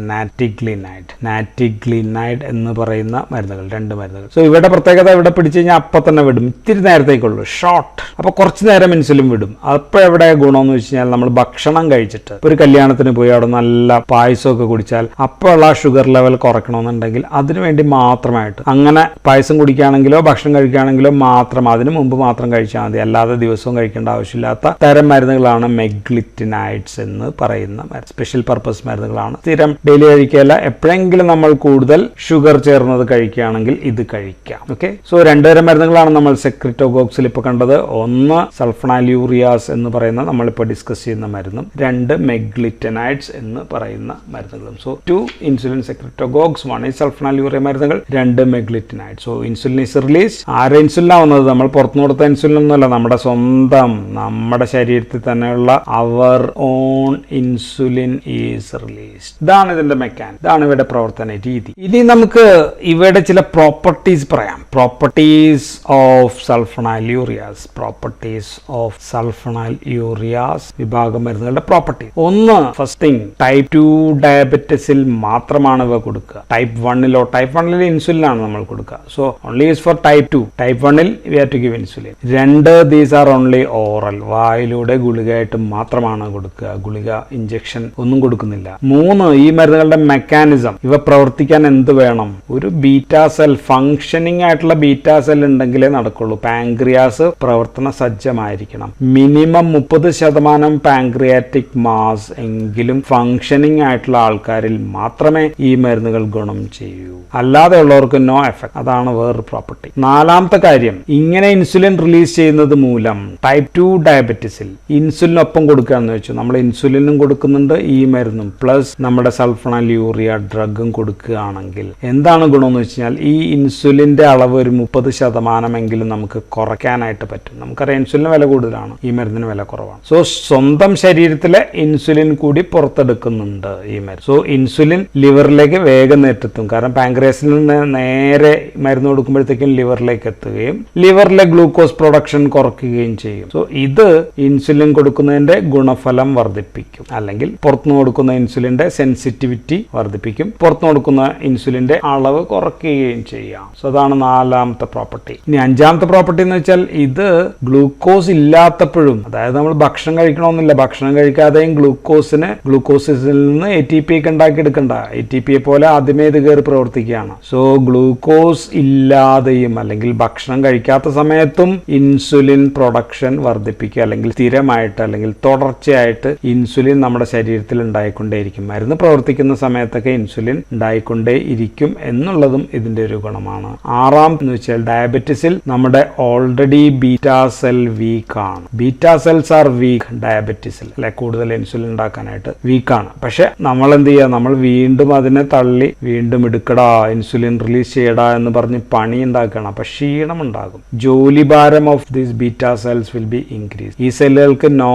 നാറ്റിഗ്ലിനൈഡ് എന്ന് പറയുന്ന മരുന്നുകൾ, രണ്ട് മരുന്നുകൾ. സോ ഇവിടെ പ്രത്യേകത, ഇവിടെ പിടിച്ചു കഴിഞ്ഞാൽ അപ്പം തന്നെ വിടും. ഇത്തിരി നേരത്തേക്കുള്ളൂ, ഷോർട്ട്. അപ്പോൾ കുറച്ച് നേരം ഇൻസുലിൻ വിടും. അപ്പോൾ എവിടെ ഗുണമെന്ന് വെച്ച് കഴിഞ്ഞാൽ നമ്മൾ ഭക്ഷണം കഴിച്ചിട്ട് ഒരു കല്യാണത്തിന് പോയി അവിടെ നല്ല പായസമൊക്കെ കുടിച്ചാൽ അപ്പോഴുള്ള ഷുഗർ ലെവൽ കുറയ്ക്കണമെന്നുണ്ടെങ്കിൽ അതിനു വേണ്ടി മാത്രമായിട്ട്, അങ്ങനെ പായസം കുടിക്കുകയാണെങ്കിലോ ഭക്ഷണം കഴിക്കുകയാണെങ്കിലോ മാത്രം അതിന് മുമ്പ് മാത്രം കഴിച്ചാൽ മതി. അല്ലാതെ ദിവസവും കഴിക്കേണ്ട ആവശ്യമില്ലാത്ത തരം മരുന്നുകളാണ് മെഗ്ലിറ്റിനൈഡ്സ് എന്ന് പറയുന്ന സ്പെഷ്യൽ പർപ്പസ് മരുന്നുകളാണ്. സ്ഥിരം ഡെയിലി കഴിക്കുകയല്ല, എപ്പോഴെങ്കിലും നമ്മൾ കൂടുതൽ ഷുഗർ ചേർന്നത് കഴിക്കുകയാണെങ്കിൽ ഇത് കഴിക്കാം. ഓക്കെ, സോ രണ്ടുതരം മരുന്നുകളാണ് നമ്മൾ സെക്രീറ്റോഗോഗ്സിൽ ഇപ്പോൾ കണ്ടത്. ഒന്ന് സൾഫണൈൽ യൂറിയാസ് എന്ന് പറയുന്ന നമ്മളിപ്പോൾ ഡിസ്കസ് ചെയ്യുന്ന മരുന്നും, രണ്ട് മെഗ്ലിറ്റിനൈഡ്സ് എന്ന് പറയുന്ന മരുന്നുകളും. സോ 2 ഇൻസുലിൻ സെക്രീറ്റോഗോഗ്സ്, 1 ഈ സൾഫണൈൽ യൂറിയ മരുന്നുകൾ, 2 meglitinide. So insulin is release. ആരെ ഇൻസുലിനാവുന്നത്? നമ്മൾ പുറത്തുനിന്ന് കൊടുത്ത ഇൻസുലിൻ ഒന്നുമല്ല, നമ്മുടെ സ്വന്തം, നമ്മുടെ ശരീരത്തിൽ തന്നെയുള്ള അവർ ഓൺ ഇൻസുലിൻ ഈസ് റിലീസ്ഡ്. ഇതാണ് ഇതിന്റെ മെക്കാനിസം, ഇതാണ് ഇവയുടെ പ്രവർത്തന രീതി. ഇനി നമുക്ക് ഇവയുടെ ചില പ്രോപ്പർട്ടീസ് പറയാം. Properties of sulphonyl urease. Properties of sulphonyl urease വിഭാഗം മരുന്നുകളുടെ പ്രോപ്പർട്ടീസ്. ഒന്ന്, ഫസ്റ്റ് തിങ്, ടൈപ്പ് 2 ഡയബറ്റിസിൽ മാത്രമാണ് ഇവ കൊടുക്കുക. ടൈപ്പ് 1 ടൈപ്പ് 1 ഇൻസുലിൻ ആണ് നമ്മൾ കൊടുക്കുക. So only is for type 2. Type 1 we have to give insulin. 2, these are only oral. വായിലൂടെ ഗുളികയായിട്ട് മാത്രമാണ് കൊടുക്കുക. ഗുളിക ഇഞ്ചക്ഷൻ ഒന്നും കൊടുക്കുന്നില്ല. 3, ഈ മരുന്നുകളുടെ മെക്കാനിസം. ഇവ പ്രവർത്തിക്കാൻ എന്ത് വേണം? ഒരു ബീറ്റാ സെൽ, ഫംഗ്ഷനിങ് ആയിട്ടുള്ള ബീറ്റാ സെൽ ഉണ്ടെങ്കിലേ നടക്കുള്ളൂ. പാൻക്രിയാസ് പ്രവർത്തന സജ്ജമായിരിക്കണം. മിനിമം 30% പാൻക്രിയാറ്റിക് മാസ് എങ്കിലും ഫംഗ്ഷനിങ് ആയിട്ടുള്ള ആൾക്കാരിൽ മാത്രമേ ഈ മരുന്നുകൾ ഗുണം ചെയ്യൂ. അല്ലാതെ ഉള്ളവർക്ക് നോ എഫക്ട്. അതാണ് വേറൊരു പ്രോപ്പർട്ടി. 4ാമത്തെ കാര്യം, ഇങ്ങനെ ഇൻസുലിൻ റിലീസ് ചെയ്യുന്നത് മൂലം ടൈപ്പ് 2 ഡയബറ്റിസിൽ ഇൻസുലിൻ ഇൻസുലിനൊപ്പം കൊടുക്കുകയെന്ന് വെച്ചു. നമ്മൾ ഇൻസുലിനും കൊടുക്കുന്നുണ്ട് ഈ മരുന്നും പ്ലസ് നമ്മുടെ സൾഫണൈൽയൂറിയ ഡ്രഗും കൊടുക്കുകയാണെങ്കിൽ എന്താണ് ഗുണമെന്ന് വെച്ച് കഴിഞ്ഞാൽ ഈ ഇൻസുലിൻ്റെ അളവ് ഒരു 30% നമുക്ക് കുറയ്ക്കാനായിട്ട് പറ്റും. നമുക്കറിയാം ഇൻസുലിന് വില കൂടുതലാണ്, ഈ മരുന്നിന് വില കുറവാണ്. സോ സ്വന്തം ശരീരത്തിലെ ഇൻസുലിൻ കൂടി പുറത്തെടുക്കുന്നുണ്ട് ഈ മരുന്ന്. സോ ഇൻസുലിൻ ലിവറിലേക്ക് വേഗം എത്തും. കാരണം പാൻക്രിയാസിൽ നിന്ന് നേരെ മരുന്ന് കൊടുക്കുമ്പോഴത്തേക്കും ലിവറിലേക്ക് എത്തുകയും ലിവറിലെ ഗ്ലൂക്കോസ് പ്രൊഡക്ഷൻ കുറയ്ക്കുകയും ചെയ്യും. സോ ഇത് ഇൻസുലിൻ കൊടുക്കുന്നതിന്റെ ഗുണഫലം വർദ്ധിപ്പിക്കും, അല്ലെങ്കിൽ പുറത്തുനിന്ന് കൊടുക്കുന്ന ഇൻസുലിന്റെ സെൻസിറ്റിവിറ്റി വർദ്ധിപ്പിക്കും, പുറത്തുനിന്ന് കൊടുക്കുന്ന ഇൻസുലിന്റെ അളവ് കുറയ്ക്കുകയും ചെയ്യാം. സോ അതാണ് 4ാമത്തെ പ്രോപ്പർട്ടി. ഇനി 5ാമത്തെ പ്രോപ്പർട്ടി എന്ന് വെച്ചാൽ ഇത് ഗ്ലൂക്കോസ് ഇല്ലാത്തപ്പോഴും, അതായത് നമ്മൾ ഭക്ഷണം കഴിക്കണമെന്നില്ല, ഭക്ഷണം കഴിക്കാതെയും ഗ്ലൂക്കോസിൽ നിന്ന് ATP ഒക്കെ ഉണ്ടാക്കിയെടുക്കണ്ട. ATP പോലെ ആദ്യമേ ഇത് കയറി പ്രവർത്തിക്കുകയാണ്. സോ ഗ്ലൂക്കോസ് ഇല്ലാതെയും അല്ലെങ്കിൽ ഭക്ഷണം കഴിക്കാത്ത സമയത്തും ഇൻസുലിൻ പ്രൊഡക്ഷൻ വർദ്ധിപ്പിക്കുക, അല്ലെങ്കിൽ സ്ഥിരമായിട്ട് അല്ലെങ്കിൽ തുടർച്ചയായിട്ട് ഇൻസുലിൻ നമ്മുടെ ശരീരത്തിൽ ഉണ്ടായിക്കൊണ്ടേയിരിക്കും. മരുന്ന് പ്രവർത്തിക്കുന്ന സമയത്തൊക്കെ ഇൻസുലിൻ ഉണ്ടായിക്കൊണ്ടേ ഇരിക്കും എന്നുള്ളതും ഇതിന്റെ ഒരു ഗുണമാണ്. 6ാം എന്ന് വെച്ചാൽ ഡയബറ്റിസിൽ നമ്മുടെ ഓൾറെഡി ബീറ്റാ സെൽ വീക്ക് ആണ്. ബീറ്റാ സെൽസ് ആർ വീക്ക് ഡയബറ്റിസിൽ, അല്ലെ, കൂടുതൽ ഇൻസുലിൻ ഉണ്ടാക്കാനായിട്ട് വീക്കാണ്. പക്ഷെ നമ്മൾ എന്ത് ചെയ്യുക, നമ്മൾ വീണ്ടും അതിനെ തള്ളി വീണ്ടും എടുക്കടാ, ഇൻസുലിൻ റിലീസ് ചെയ്യടാ എന്ന് പറഞ്ഞ് പണി ഉണ്ടാക്കണം. അപ്പൊ ക്ഷീണം ഉണ്ടാകും. ജോലി ഭാരം of these beta cells will be increase. ഈ സെല്ലുകൾക്ക് നോ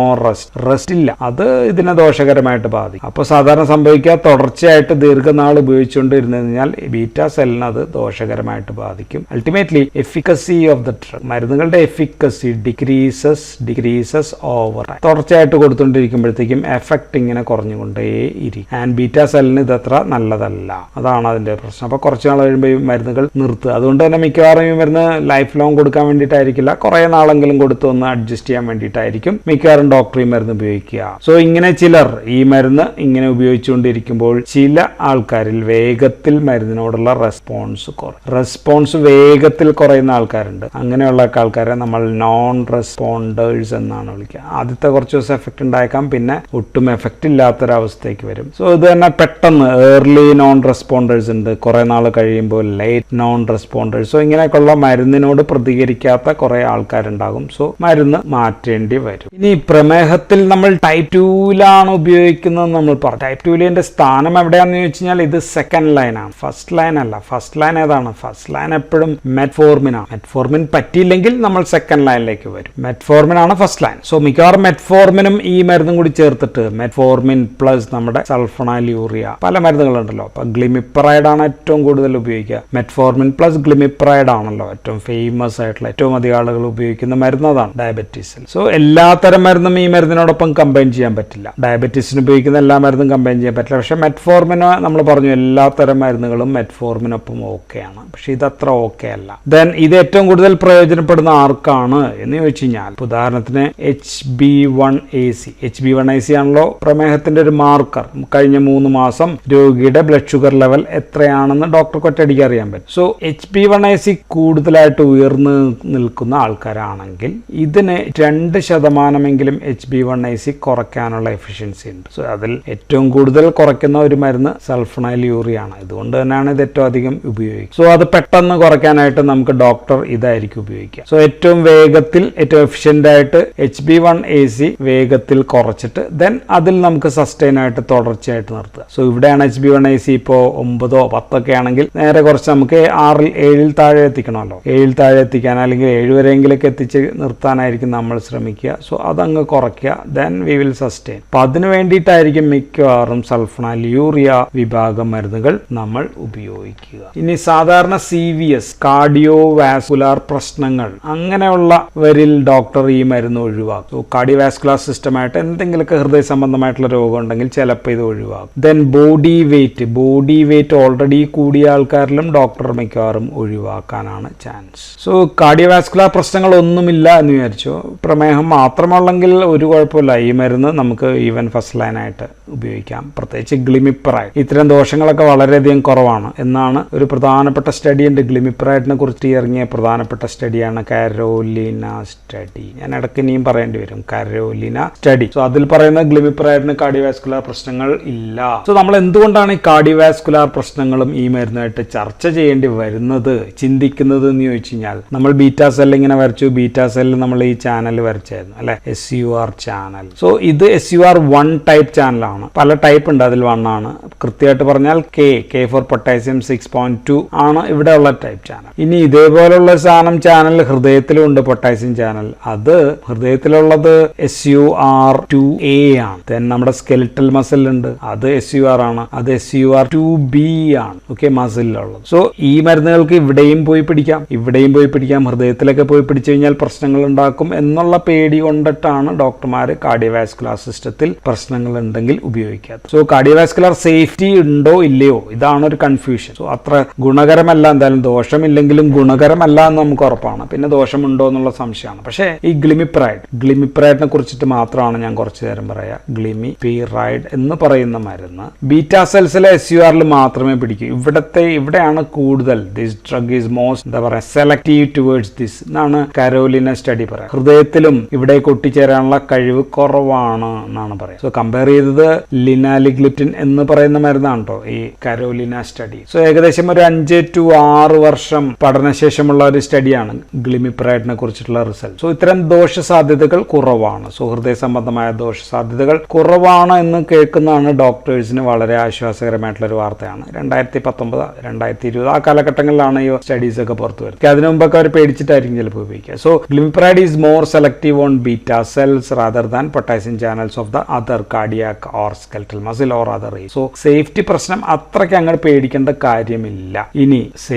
റെസ്റ്റ് ഇല്ല, അത് ഇതിനെ ദോഷകരമായിട്ട് ബാധിക്കും. അപ്പൊ സാധാരണ സംഭവിക്കുക, തുടർച്ചയായിട്ട് ദീർഘനാൾ ഉപയോഗിച്ചുകൊണ്ടിരുന്നു കഴിഞ്ഞാൽ ബീറ്റാ സെല്ലിന് അത് ദോഷകരമായിട്ട് ബാധിക്കും. Ultimately efficacy of the drug, മരുന്നുകളുടെ എഫിക്കസി ഡിക്രീസസ് ഓവർ. തുടർച്ചയായിട്ട് കൊടുത്തുകൊണ്ടിരിക്കുമ്പോഴത്തേക്കും എഫക്ട് ഇങ്ങനെ കുറഞ്ഞുകൊണ്ടേയിരിക്കും. ആൻഡ് ബീറ്റാ സെല്ലിന് ഇതത്ര നല്ലതല്ല, അതാണ് അതിന്റെ പ്രശ്നം. അപ്പൊ കുറച്ച് നാൾ കഴിയുമ്പോൾ ഈ മരുന്നുകൾ നിർത്തുക. അതുകൊണ്ട് തന്നെ മിക്കവാറും ഈ മരുന്ന് ലൈഫ് ലോങ് കൊടുക്കാൻ വേണ്ടിയിട്ടായിരിക്കില്ല, കുറെ നാളെങ്കിലും കൊടുത്ത് ഒന്ന് അഡ്ജസ്റ്റ് ചെയ്യാൻ വേണ്ടിയിട്ടായിരിക്കും മിക്കവാറും ഡോക്ടർ ഈ മരുന്ന് ഉപയോഗിക്കുക. സോ ഇങ്ങനെ ചിലർ ഈ മരുന്ന് ഇങ്ങനെ ഉപയോഗിച്ചുകൊണ്ടിരിക്കുമ്പോൾ ചില ആൾക്കാരിൽ വേഗത്തിൽ മരുന്നിനോടുള്ള റെസ്പോൺസ് വേഗത്തിൽ കുറയുന്ന ആൾക്കാരുണ്ട്. അങ്ങനെയുള്ള ആൾക്കാരെ നമ്മൾ നോൺ റെസ്പോണ്ടേഴ്സ് എന്നാണ് വിളിക്കുക. ആദ്യത്തെ കുറച്ച് ദിവസം എഫക്റ്റ് ഉണ്ടായേക്കാം, പിന്നെ ഒട്ടും എഫക്റ്റ് ഇല്ലാത്തൊരവസ്ഥയ്ക്ക് വരും. സോ ഇത് തന്നെ പെട്ടെന്ന് ഏർലി നോൺ റെസ്പോണ്ടേഴ്സ് ഉണ്ട്, കുറെ നാൾ കഴിയുമ്പോൾ ലേറ്റ് നോൺ റെസ്പോണ്ടേഴ്സ്. സോ ഇങ്ങനെയൊക്കെയുള്ള മരുന്നിനോട് പ്രതികരിക്കാത്ത കുറെ ആൾക്കാരുണ്ടാകും. സോ മരുന്ന് മാറ്റേണ്ടി വരും. ഇനി പ്രമേഹത്തിൽ നമ്മൾ ടൈപ്പ് 2ലാണ് ഉപയോഗിക്കുന്നത്. നമ്മൾ പറഞ്ഞു ടൈപ്പ് 2ലിന്റെ സ്ഥാനം എവിടെയാണെന്ന് ചോദിച്ചു കഴിഞ്ഞാൽ ഇത് സെക്കൻഡ് ലൈൻ ആണ്, ഫസ്റ്റ് ലൈൻ അല്ല. ഫസ്റ്റ് ലൈൻ ഏതാണ്? ഫസ്റ്റ് ലൈൻ എപ്പോഴും മെറ്റ്ഫോർമിൻ ആണ്. മെറ്റ്ഫോർമിൻ പറ്റിയില്ലെങ്കിൽ നമ്മൾ സെക്കൻഡ് ലൈനിലേക്ക് വരും. മെറ്റ്ഫോർമിൻ ആണ് ഫസ്റ്റ് ലൈൻ. സോ മിക്കവാറും മെറ്റ്ഫോർമിനും ഈ മരുന്നും കൂടി ചേർത്തിട്ട് മെറ്റ്ഫോർമിൻ പ്ലസ് നമ്മുടെ സൾഫണൈൽയൂറിയ, പല മരുന്നുകളുണ്ടല്ലോ. അപ്പൊ ഗ്ലിമിപ്രൈഡ് ആണ് ഏറ്റവും കൂടുതൽ ഉപയോഗിക്കുക. മെറ്റ്ഫോർമിൻ പ്ലസ് ഗ്ലിമിപ്രൈഡ് ആണല്ലോ ഏറ്റവും ഫേമസ് ആയിട്ടുള്ള, ഏറ്റവും അധികം ആളുകൾ ഉപയോഗിക്കുന്ന മരുന്ന് അതാണ് ഡയബറ്റീസിൽ. സോ എല്ലാത്തരം മരുന്നും ഈ മരുന്നിനോടൊപ്പം കമ്പൈൻ ചെയ്യാൻ പറ്റില്ല. ഡയബറ്റീസിന് ഉപയോഗിക്കുന്ന എല്ലാ മരുന്നും കമ്പൈൻ ചെയ്യാൻ പറ്റില്ല. പക്ഷെ മെറ്റ്ഫോർമിന് നമ്മൾ പറഞ്ഞു എല്ലാത്തരം മരുന്നുകളും മെറ്റ്ഫോർമിനൊപ്പം ഓക്കെയാണ്. പക്ഷെ ഇതത്ര ഓക്കെ അല്ല. ദെൻ ഇത് ഏറ്റവും കൂടുതൽ പ്രയോജനപ്പെടുന്ന ആർക്കാണ് എന്ന് ചോദിച്ചു കഴിഞ്ഞാൽ, ഉദാഹരണത്തിന് HbA1c ആണല്ലോ പ്രമേഹത്തിന്റെ ഒരു മാർക്കർ. കഴിഞ്ഞ 3 മാസം രോഗിയുടെ ബ്ലഡ് ഷുഗർ ലെവൽ എത്രയാണെന്ന് ഡോക്ടർക്ക് ഒറ്റയടിക്ക് അറിയാൻ പറ്റും. സോ HbA1c കൂടുതലായിട്ട് ഉയർന്നു നിൽക്കുന്ന ആൾക്കാരാണെങ്കിൽ ഇതിന് 2% HbA1c കുറയ്ക്കാനുള്ള എഫിഷ്യൻസി ഉണ്ട്. സോ അതിൽ ഏറ്റവും കൂടുതൽ കുറയ്ക്കുന്ന ഒരു മരുന്ന് സൾഫണൈൽയൂറിയ ആണ്. ഇതുകൊണ്ട് തന്നെയാണ് ഇത് ഏറ്റവും അധികം ഉപയോഗിക്കുക. സോ അത് പെട്ടെന്ന് കുറയ്ക്കാനായിട്ട് നമുക്ക് ഡോക്ടർ ഇതായിരിക്കും ഉപയോഗിക്കുക. സോ ഏറ്റവും വേഗത്തിൽ ഏറ്റവും എഫിഷ്യന്റ് ആയിട്ട് HbA1c വേഗത്തിൽ കുറച്ചിട്ട് ദെൻ അതിൽ നമുക്ക് സസ്റ്റൈൻ ആയിട്ട് തുടർച്ചയായിട്ട് നിർത്തുക. സോ ഇവിടെയാണ് HbA1c ഇപ്പോൾ 9 or 10 ആണെങ്കിൽ നേരെ കുറച്ച് നമുക്ക് 6-7 താഴെ എത്തിക്കണമല്ലോ. 7 താഴെ എത്തിക്കാൻ അല്ലെങ്കിൽ 7 വരെയെങ്കിലൊക്കെ എത്തിച്ച് നിർത്താനായിരിക്കും നമ്മൾ ശ്രമിക്കുക. സോ അതങ്ങ് കുറയ്ക്കുക, ദെൻ വി വിൽ സസ്റ്റെയിൻ. അപ്പൊ അതിനു വേണ്ടിയിട്ടായിരിക്കും മിക്കവാറും സൾഫണൈൽയൂറിയ വിഭാഗം മരുന്നുകൾ നമ്മൾ ഉപയോഗിക്കുക. ഇനി സാധാരണ CVS കാർഡിയോ വാസ്കുലാർ പ്രശ്നങ്ങൾ അങ്ങനെയുള്ളവരിൽ ഡോക്ടർ ഈ മരുന്ന് ഒഴിവാക്കും. സോ കാർഡിയോ വാസ്കുലാർ സിസ്റ്റമായിട്ട് എന്തെങ്കിലുമൊക്കെ ഹൃദയ സംബന്ധമായിട്ടുള്ള രോഗം ഉണ്ടെങ്കിൽ ചിലപ്പോൾ ഇത് ഒഴിവാക്കും. ദെൻ ബോഡി വെയിറ്റ് ഓൾറെഡി കൂടിയ ആൾക്കാരിലും ഡോക്ടർ മിക്കവാറും ഒഴിവാക്കാനാണ് ചാൻസ്. സോ കാർഡിയോ വാസ്കുലാർ പ്രശ്നങ്ങളൊന്നുമില്ല എന്ന് വിചാരിച്ചു, പ്രമേഹം മാത്രമുള്ളെങ്കിൽ ഒരു കുഴപ്പമില്ല, ഈ മരുന്ന് നമുക്ക് ഈവൻ ഫസ്റ്റ് ലൈനായിട്ട് ഉപയോഗിക്കാം. പ്രത്യേകിച്ച് ഗ്ലിമിപ്രൈഡ്. ഇത്തരം ദോഷങ്ങളൊക്കെ വളരെയധികം കുറവാണ് എന്നാണ് ഒരു പ്രധാനപ്പെട്ട സ്റ്റഡി ഉണ്ട്. ഗ്ലിമിപ്രൈഡിനെ കുറിച്ച് ഇറങ്ങിയ പ്രധാനപ്പെട്ട സ്റ്റഡിയാണ് കരോലിന സ്റ്റഡി. ഞാൻ ഇടയ്ക്ക് ഇനിയും പറയേണ്ടി വരും, കരോലിന സ്റ്റഡി. സോ അതിൽ പറയുന്ന ഗ്ലിമിപ്രൈഡിന് കാർഡിയോവാസ്കുലാർ പ്രശ്നങ്ങൾ ഇല്ല. സോ നമ്മൾ എന്തുകൊണ്ടാണ് ഈ കാർഡിയോവാസ്കുലാർ പ്രശ്നങ്ങളും ഈ മരുന്നായിട്ട് ചർച്ച ചെയ്യേണ്ടി വരുന്നത്, ചിന്തിക്കുന്നത് എന്ന് ചോദിച്ചു കഴിഞ്ഞാൽ, നമ്മൾ ബീറ്റാ സെൽ ഇങ്ങനെ വരച്ചു. ബീറ്റാ സെല്ല് നമ്മൾ ഈ ചാനൽ വരച്ചായിരുന്നു അല്ലെ, SUR SUR ചാനൽ. സോ ഇത് SUR 1 ടൈപ്പ് ചാനലാണ്. പല ടൈപ്പ് ഉണ്ട്, അതിൽ 1 ആണ്. കൃത്യമായിട്ട് പറഞ്ഞാൽ K ഫോർ പൊട്ടാസ്യം 6.2 ആണ് ഇവിടെയുള്ള ടൈപ്പ് ചാനൽ. ഇനി ഇതേപോലുള്ള സാധനം ചാനൽ ഹൃദയത്തിലുണ്ട്, പൊട്ടാസ്യം ചാനൽ. അത് ഹൃദയത്തിലുള്ളത് SUR 2A ആണ്. ദെൻ നമ്മുടെ സ്കെലിറ്റൽ മസിൽ ഉണ്ട്, അത് SUR ആണ്. അത് SUR 2B ആണ്. ഓക്കെ, മസിലുള്ളത്. സോ ഈ മരുന്നുകൾക്ക് ഇവിടെയും പോയി പിടിക്കാം, ഇവിടെയും പോയി പിടിക്കാം, ഹൃദയത്തിലൊക്കെ പോയി പിടിച്ചു കഴിഞ്ഞാൽ പ്രശ്നങ്ങൾ ഉണ്ടാക്കും എന്നുള്ള പേടി കൊണ്ടിട്ടാണ് ഡോക്ടർമാർ കാർഡിയോവാസ്കുലർ സിസ്റ്റത്തിൽ പ്രശ്നങ്ങൾ ഉണ്ടെങ്കിൽ ഉപയോഗിക്കാത്തത്. സോ കാർഡിയോവാസ്കുലർ സേഫ്റ്റി ഉണ്ടോ ഇല്ലയോ, ഇതാണ് ഒരു കൺഫ്യൂഷൻ. സോ അത്ര ഗുണകരമല്ല, എന്തായാലും ദോഷമില്ലെങ്കിലും ഗുണകരമല്ല എന്ന് നമുക്ക് ഉറപ്പാണ്. പിന്നെ ദോഷമുണ്ടോ എന്നുള്ള സംശയമാണ്. പക്ഷേ ഈ ഗ്ലിമിപ്രൈഡിനെ കുറിച്ചിട്ട് മാത്രമാണ് ഞാൻ കുറച്ചു നേരം പറയാം. ഗ്ലിമിപിറൈഡ് എന്ന് പറയുന്ന മരുന്ന് ബീറ്റാ സെൽസിലെ SURൽ മാത്രമേ പിടിക്കൂ. ഇവിടെയാണ് കൂടുതൽ. ദിസ് ഡ്രഗ് ഈസ് മോസ്റ്റ് എന്താ പറയുക സെലക്റ്റീവ് ടുവേർഡ്സ് ദിസ് എന്നാണ് കരോലിന സ്റ്റഡി പറയാം. ഹൃദയത്തിലും ഇവിടേക്ക് ഒട്ടിച്ചേരാനുള്ള കഴിവ് കുറവാണ് എന്നാണ് പറയുക. സോ കമ്പയർ ചെയ്തത് ലിനാലിഗ്ലിപ്റ്റിൻ എന്ന് പറയുന്ന മരുന്നാണ് കേട്ടോ ഈ കരോലിന സ്റ്റഡി. സോ ഏകദേശം ഒരു 5 to 6 വർഷം പഠനശേഷമുള്ള ഒരു സ്റ്റഡിയാണ് ഗ്ലിമിപ്രൈഡിനെ കുറിച്ചിട്ടുള്ള റിസൾട്ട്. സോ ഇത്തരം ദോഷ സാധ്യതകൾ കുറവാണ്. സോ ഹൃദയ സംബന്ധമായ ദോഷ സാധ്യതകൾ കുറവാണ് എന്ന് കേൾക്കുന്നതാണ് ഡോക്ടേഴ്സിന് വളരെ ആശ്വാസകരമായിട്ടുള്ള ഒരു വാർത്തയാണ്. 2019, 2020 ആ കാലഘട്ടങ്ങളിലാണ് ഈ സ്റ്റഡീസ് ഒക്കെ പുറത്തു വരുന്നത്. അതിനു മുമ്പൊക്കെ അവർ പേടിച്ചിട്ടായിരിക്കും ചിലപ്പോൾ ഉപയോഗിക്കുക. So glimepiride is more selective on beta cells rather than potassium channels of the other cardiac or skeletal muscle or other. So safety പ്രശ്നം അത്രയ്ക്ക് അങ്ങോട്ട് പേടിക്കേണ്ട കാര്യമില്ല. ഇനി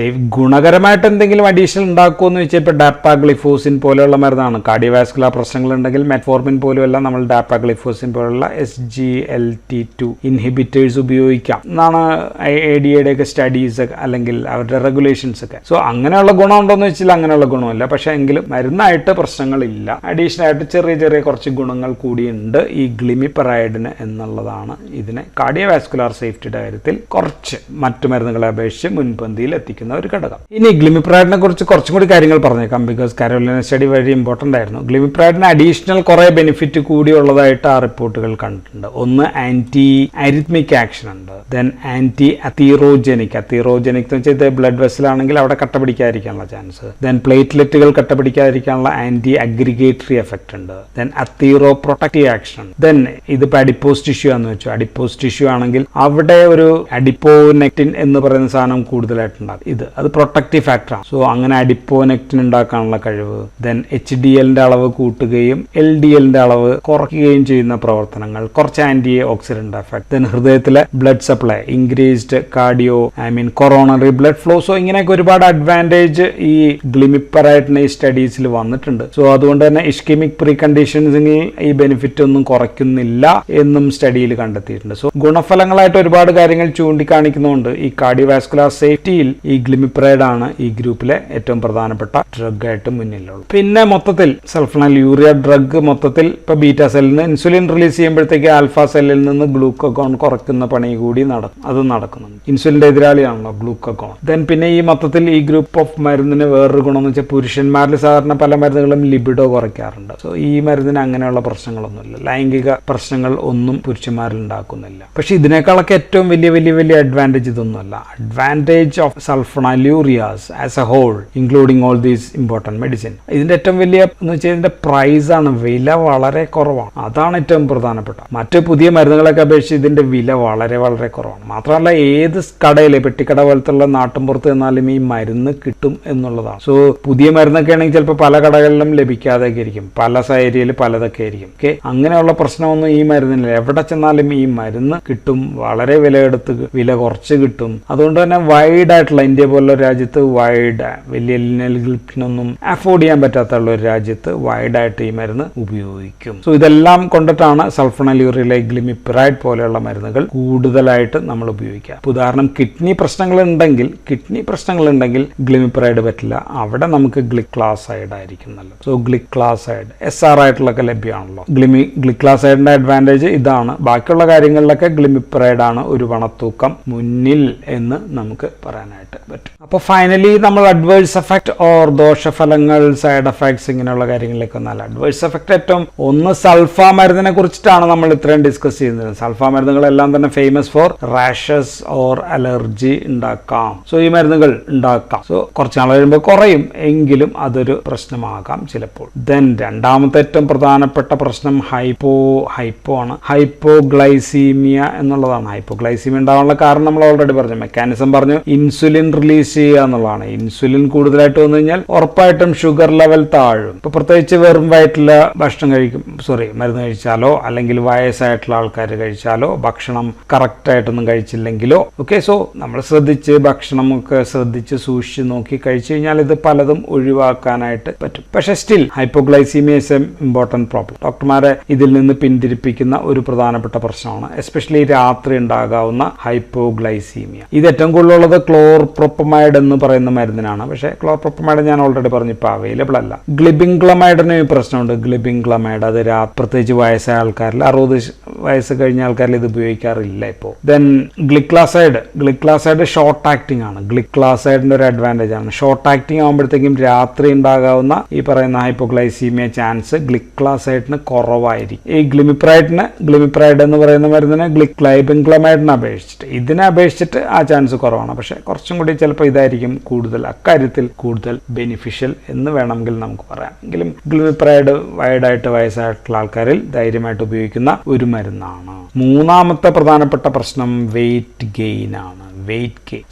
ഗുണകരമായിട്ട് എന്തെങ്കിലും അഡീഷണൽ ഉണ്ടാക്കുമോ എന്ന് വെച്ചാൽ ഇപ്പോൾ ഡാപ്പാഗ്ലിഫോസിൻ പോലെയുള്ള മരുന്നാണ്. കാർഡിയോവാസ്കുലർ പ്രശ്നങ്ങൾ ഉണ്ടെങ്കിൽ മെറ്റ്ഫോർമിൻ പോലുമല്ല, നമ്മൾ ഡാപ്പാഗ്ലിഫോസിൻ പോലുള്ള SGLT2 ഇൻഹിബിറ്റേഴ്സ് ഉപയോഗിക്കാം എന്നാണ് ADAയുടെ ഒക്കെ സ്റ്റഡീസ് അല്ലെങ്കിൽ അവരുടെ റെഗുലേഷൻസ് ഒക്കെ. സോ അങ്ങനെയുള്ള ഗുണമുണ്ടോ എന്ന് വെച്ചാൽ അങ്ങനെയുള്ള ഗുണമില്ല. പക്ഷേ എങ്കിലും മരുന്നായിട്ട് പ്രശ്നങ്ങളില്ല. അഡീഷണൽ ആയിട്ട് ചെറിയ ചെറിയ കുറച്ച് ഗുണങ്ങൾ കൂടിയുണ്ട് ഈ ഗ്ലിമിപറൈഡിന് എന്നുള്ളതാണ് ഇതിനെ കാർഡിയോവാസ്കുലർ സേഫ്റ്റിയുടെ കാര്യത്തിൽ കുറച്ച് മറ്റു മരുന്നുകളെ അപേക്ഷിച്ച് മുൻപന്തിയിൽ എത്തിക്കുന്ന ഒരു ഘടകം. ഇനി ഗ്ലിമിപ്രൈഡിനെ കുറിച്ച് കുറച്ചും കൂടി കാര്യങ്ങൾ പറഞ്ഞേക്കാം, ബിക്കോസ് കരോലിന സ്റ്റഡി വളരെ ഇമ്പോർട്ടൻ്റ് ആയിരുന്നു. ഗ്ലിമിപ്രൈഡിന് അഡീഷണൽ കുറേ ബെനിഫിറ്റ് കൂടി ഉള്ളതായിട്ട് ആ റിപ്പോർട്ടുകൾ കണ്ടിട്ടുണ്ട്. ഒന്ന് ആന്റി അരിത്മിക് ആക്ഷൻ ഉണ്ട്, ദെൻ ആന്റി അതീറോജനിക് എന്ന് വെച്ചാൽ ഇത് ബ്ലഡ് വെസൽ ആണെങ്കിൽ അവിടെ കട്ട പിടിക്കാതിരിക്കാനുള്ള ചാൻസ്, ദെൻ പ്ലേറ്റ്ലെറ്റുകൾ കട്ട പിടിക്കാതിരിക്കാനുള്ള ആന്റി അഗ്രിഗേറ്ററി എഫക്റ്റ് ഉണ്ട്, ദെൻ അതീറോ പ്രൊട്ടക്റ്റീവ് ആക്ഷൻ ഉണ്ട്. ദെൻ ഇതിപ്പോൾ അഡിപ്പോസ് ടിഷ്യൂ ആണെന്ന് വെച്ചു, അഡിപ്പോസ് ടിഷ്യൂ ആണെങ്കിൽ അവിടെ ഒരു അഡിപ്പോനെക്റ്റിൻ എന്ന് പറയുന്ന സാധനം കൂടുതലായിട്ടുണ്ടാകും. അത് പ്രൊട്ടക്റ്റീവ് ഫാക്ടറാണ്. സോ അങ്ങനെ അഡിപ്പോനെക്റ്റിൻ ഉണ്ടാക്കാനുള്ള കഴിവ്, ദെൻ HDLന്റെ അളവ് കൂട്ടുകയും LDLന്റെ അളവ് കുറയ്ക്കുകയും ചെയ്യുന്ന പ്രവർത്തനങ്ങൾ, കുറച്ച് ആന്റി ഓക്സിഡന്റ് എഫക്ട്, ദെൻ ഹൃദയത്തിലെ blood supply, increased coronary blood flow. So ഇങ്ങനെയൊക്കെ ഒരുപാട് അഡ്വാൻറ്റേജ് ഈ ഗ്ലിമിപ്പറൈഡിന്റെ ഈ സ്റ്റഡീസിൽ വന്നിട്ടുണ്ട്. സോ അതുകൊണ്ട് തന്നെ ഇഷ്കെമിക് പ്രീ കണ്ടീഷൻസിൽ ഈ ബെനിഫിറ്റ് ഒന്നും കുറയ്ക്കുന്നില്ല എന്നും സ്റ്റഡിയിൽ കണ്ടെത്തിയിട്ടുണ്ട്. സോ ഗുണഫലങ്ങളായിട്ട് ഒരുപാട് കാര്യങ്ങൾ ചൂണ്ടിക്കാണിക്കുന്നതുകൊണ്ട് ഈ കാർഡിയോവാസ്കുലർ സേഫ്റ്റിയിൽ ഈ ഗ്ലിമിപ്രൈഡ് ആണ് ഈ ഗ്രൂപ്പിലെ ഏറ്റവും പ്രധാനപ്പെട്ട ഡ്രഗ് ആയിട്ട് മുന്നിലുള്ളത്. പിന്നെ മൊത്തത്തിൽ സൾഫണൈൽ യൂറിയ ഡ്രഗ് മൊത്തത്തിൽ ഇപ്പൊ ബീറ്റാ സെല്ലിൽ നിന്ന് ഇൻസുലിൻ റിലീസ് ചെയ്യുമ്പോഴത്തേക്ക് ആൽഫ സെല്ലിൽ നിന്ന് ഗ്ലൂക്കഗോൺ കുറയ്ക്കുന്ന പണി കൂടി നടക്കുന്നുണ്ട്. ഇൻസുലിന്റെ എതിരാളിയാണല്ലോ ഗ്ലൂക്കഗോൺ. ദെൻ പിന്നെ ഈ മൊത്തത്തിൽ ഈ ഗ്രൂപ്പ് ഓഫ് മരുന്നിന് വേറൊരു ഗുണം എന്ന് വെച്ചാൽ പുരുഷന്മാരിൽ സാധാരണ പല മരുന്നുകളും ലിബിഡോ കുറയ്ക്കാറുണ്ട്. സോ ഈ മരുന്നിന് അങ്ങനെയുള്ള പ്രശ്നങ്ങളൊന്നുമില്ല, ലൈംഗിക പ്രശ്നങ്ങൾ ഒന്നും പുരുഷന്മാരിൽ ഉണ്ടാക്കുന്നില്ല. പക്ഷെ ഇതിനേക്കാളൊക്കെ ഏറ്റവും വലിയ അഡ്വാൻറ്റേജ് ഇതൊന്നുമല്ല. Advantage of sulfonylureas as a whole including all these important medicine, ഇതിന്റെ ഏറ്റവും വലിയ എന്ന് വെച്ചാൽ ഇതിന്റെ പ്രൈസ് ആണ്, വില വളരെ കുറവാണ്. അതാണ് ഏറ്റവും പ്രധാനപ്പെട്ട. മറ്റ് പുതിയ മരുന്നുകളൊക്കെ അപേക്ഷിച്ച് ഇതിന്റെ വില വളരെ കുറവാണ്. മാത്രമല്ല ഏത് കടയിലെ പെട്ടിക്കട പോലത്തുള്ള നാട്ടിൻപുറത്ത് എന്നാലും ഈ മരുന്ന് കിട്ടും എന്നുള്ളതാണ്. സോ പുതിയ മരുന്നൊക്കെ ആണെങ്കിൽ ചിലപ്പോൾ പല കടകളിലും ലഭിക്കാതെയൊക്കെ ആയിരിക്കും, പല ഏരിയയിൽ പലതൊക്കെ ആയിരിക്കും. ഓക്കെ, അങ്ങനെയുള്ള പ്രശ്നമൊന്നും ഈ മരുന്നില്ല. എവിടെ ചെന്നാലും ഈ മരുന്ന് കിട്ടും, വളരെ വില കുറച്ച് കിട്ടും. അതുകൊണ്ട് തന്നെ വൈഡ് ആയിട്ടുള്ള ഇന്ത്യ പോലുള്ള രാജ്യത്ത് വലിയ ലിനലിഗ്ലിപ്റ്റിനൊന്നും അഫോർഡ് ചെയ്യാൻ പറ്റാത്ത ഒരു രാജ്യത്ത് വൈഡായിട്ട് ഈ മരുന്ന് ഉപയോഗിക്കും. സോ ഇതെല്ലാം കൊണ്ടിട്ടാണ് സൾഫണൈൽ യൂറിയയിലെ ഗ്ലിമിപ്രൈഡ് പോലെയുള്ള മരുന്നുകൾ കൂടുതലായിട്ട് നമ്മൾ ഉപയോഗിക്കുക. ഉദാഹരണം കിഡ്നി പ്രശ്നങ്ങൾ ഉണ്ടെങ്കിൽ ഗ്ലിമിപ്രൈഡ് പറ്റില്ല, അവിടെ നമുക്ക് ഗ്ലിക്ലാസൈഡ് ആയിരിക്കും നല്ലത്. സോ ഗ്ലിക്ലാസൈഡ് SR ആയിട്ടുള്ളൊക്കെ ലഭ്യമാണല്ലോ. ഗ്ലിക്ലാസൈഡിന്റെ അഡ്വാൻറ്റേജ് ഇതാണ്. ബാക്കിയുള്ള കാര്യങ്ങളിലൊക്കെ ഗ്ലിമിപ്രൈഡ് ആണ് ഒരു പണത്തൂക്കം മുന്നിൽ എന്ന് നമുക്ക് പറയാനായിട്ട് പറ്റും. അപ്പോൾ ഫൈനലി നമ്മൾ അഡ്വേഴ്സ് എഫക്ട് ഓർ ദോഷഫലങ്ങൾ, സൈഡ് എഫക്ട്സ് ഇങ്ങനെയുള്ള കാര്യങ്ങളിലേക്ക് വന്നാൽ അഡ്വേഴ്സ് എഫക്ട് ഏറ്റവും ഒന്ന് സൾഫ മരുന്നിനെ കുറിച്ചിട്ടാണ് നമ്മൾ ഇത്രയും ഡിസ്കസ് ചെയ്യുന്നത്. സൾഫ മരുന്നുകളെല്ലാം തന്നെ famous for rashes or allergy ഉണ്ടാക്കാം. സോ ഈ മരുന്നുകൾ ഉണ്ടാക്കാം. സോ കുറച്ച് നാൾ കഴിയുമ്പോൾ കുറയും, എങ്കിലും അതൊരു പ്രശ്നമാകാം ചിലപ്പോൾ. ദെൻ രണ്ടാമത്തെ ഏറ്റവും പ്രധാനപ്പെട്ട പ്രശ്നം ഹൈപ്പോ ആണ്, ഹൈപ്പോഗ്ലൈസീമിയ എന്നുള്ളതാണ്. ഹൈപ്പോഗ്ലൈസീമിയ ഉണ്ടാവാനുള്ള കാരണം നമ്മൾ ഓൾറെഡി പറഞ്ഞു, മെക്കാനിസം പറഞ്ഞു, ഇൻസുലിൻ റിലീസ് ചെയ്യുക എന്നുള്ളതാണ്. ഇൻസുലിൻ കൂടുതലായിട്ട് വന്നു കഴിഞ്ഞാൽ ഉറപ്പായിട്ടും ഷുഗർ ലെവൽ താഴും. ഇപ്പൊ പ്രത്യേകിച്ച് വെറും വയറ്റിൽ ഭക്ഷണം മരുന്ന് കഴിച്ചാലോ അല്ലെങ്കിൽ വയസ്സായിട്ടുള്ള ആൾക്കാർ കഴിച്ചാലോ ഭക്ഷണം കറക്റ്റ് ആയിട്ടൊന്നും കഴിച്ചില്ലെങ്കിലോ സോ നമ്മൾ ഭക്ഷണമൊക്കെ ശ്രദ്ധിച്ച് സൂക്ഷിച്ച് നോക്കി കഴിച്ചു കഴിഞ്ഞാൽ ഇത് പലതും ഒഴിവാക്കാനായിട്ട് പറ്റും. പക്ഷെ still hypoglycaemia is A important problem. ഡോക്ടർമാരെ ഇതിൽ നിന്ന് പിന്തിരിപ്പിക്കുന്ന ഒരു പ്രധാനപ്പെട്ട പ്രശ്നമാണ്, എസ്പെഷ്യലി രാത്രി ഉണ്ടാകാവുന്ന ഹൈപ്പോഗ്ലൈസീമിയ. ഇത് ഏറ്റവും കൂടുതലുള്ളത് ക്ലോർപ്രോപ്പമൈഡ് എന്ന് പറയുന്ന മരുന്നിനാണ്. പക്ഷേ ക്ലോർപ്രോപ്പമൈഡ് ഞാൻ ഓൾറെഡി പറഞ്ഞു ഇപ്പോൾ അവൈലബിൾ അല്ല. ഗ്ലിബിൻഗ്ലമൈഡിന് ഈ പ്രശ്നമുണ്ട്. ഗ്ലിബിൻഗ്ലമൈഡ് അത് പ്രത്യേകിച്ച് വയസ്സായ ആൾക്കാരിൽ, 60 വയസ്സ് കഴിഞ്ഞ ആൾക്കാരിൽ ഇത് ഉപയോഗിക്കാറില്ല ഇപ്പോൾ. ദെൻ ഗ്ലിക്ലാസൈഡ് ഷോർട്ട് ആക്ടിംഗ് ആണ്. ഗ്ലിക്ലാസൈഡിന്റെ ഒരു അഡ്വാൻറ്റേജ് ആണ്. ഷോർട്ട് ആക്ടിംഗ് ആകുമ്പോഴത്തേക്കും രാത്രി ഉണ്ടാകാവുന്ന ഈ പറയുന്ന ഹൈപ്പോഗ്ലൈസീമിയ ചാൻസ് ഗ്ലിക്ലാസൈഡിന് കുറവായിരിക്കും. ഈ ഗ്ലിമിപ്രൈഡ് എന്ന് പറയുന്ന മരുന്നിന് ഗ്ലൈബിൻഗ്ലമൈഡിനെ അപേക്ഷിച്ചിട്ട് ആ ചാൻസ് കുറവാണ്. പക്ഷെ കുറച്ചും കൂടി ചിലപ്പോൾ ഇതായിരിക്കും അക്കാര്യത്തിൽ കൂടുതൽ ബെനിഫിഷ്യൽ എന്ന് വേണമെങ്കിൽ നമുക്ക് പറയാം. എങ്കിലും ഗ്ലിമിപ്രൈഡ് വൈഡായിട്ട് വയസ്സായിട്ടുള്ള ആൾക്കാരിൽ ധൈര്യമായിട്ട് ഉപയോഗിക്കുന്ന ഒരു മരുന്നാണ്. മൂന്നാമത്തെ പ്രധാനപ്പെട്ട പ്രശ്നം വെയിറ്റ് ഗെയിൻ ആണ്.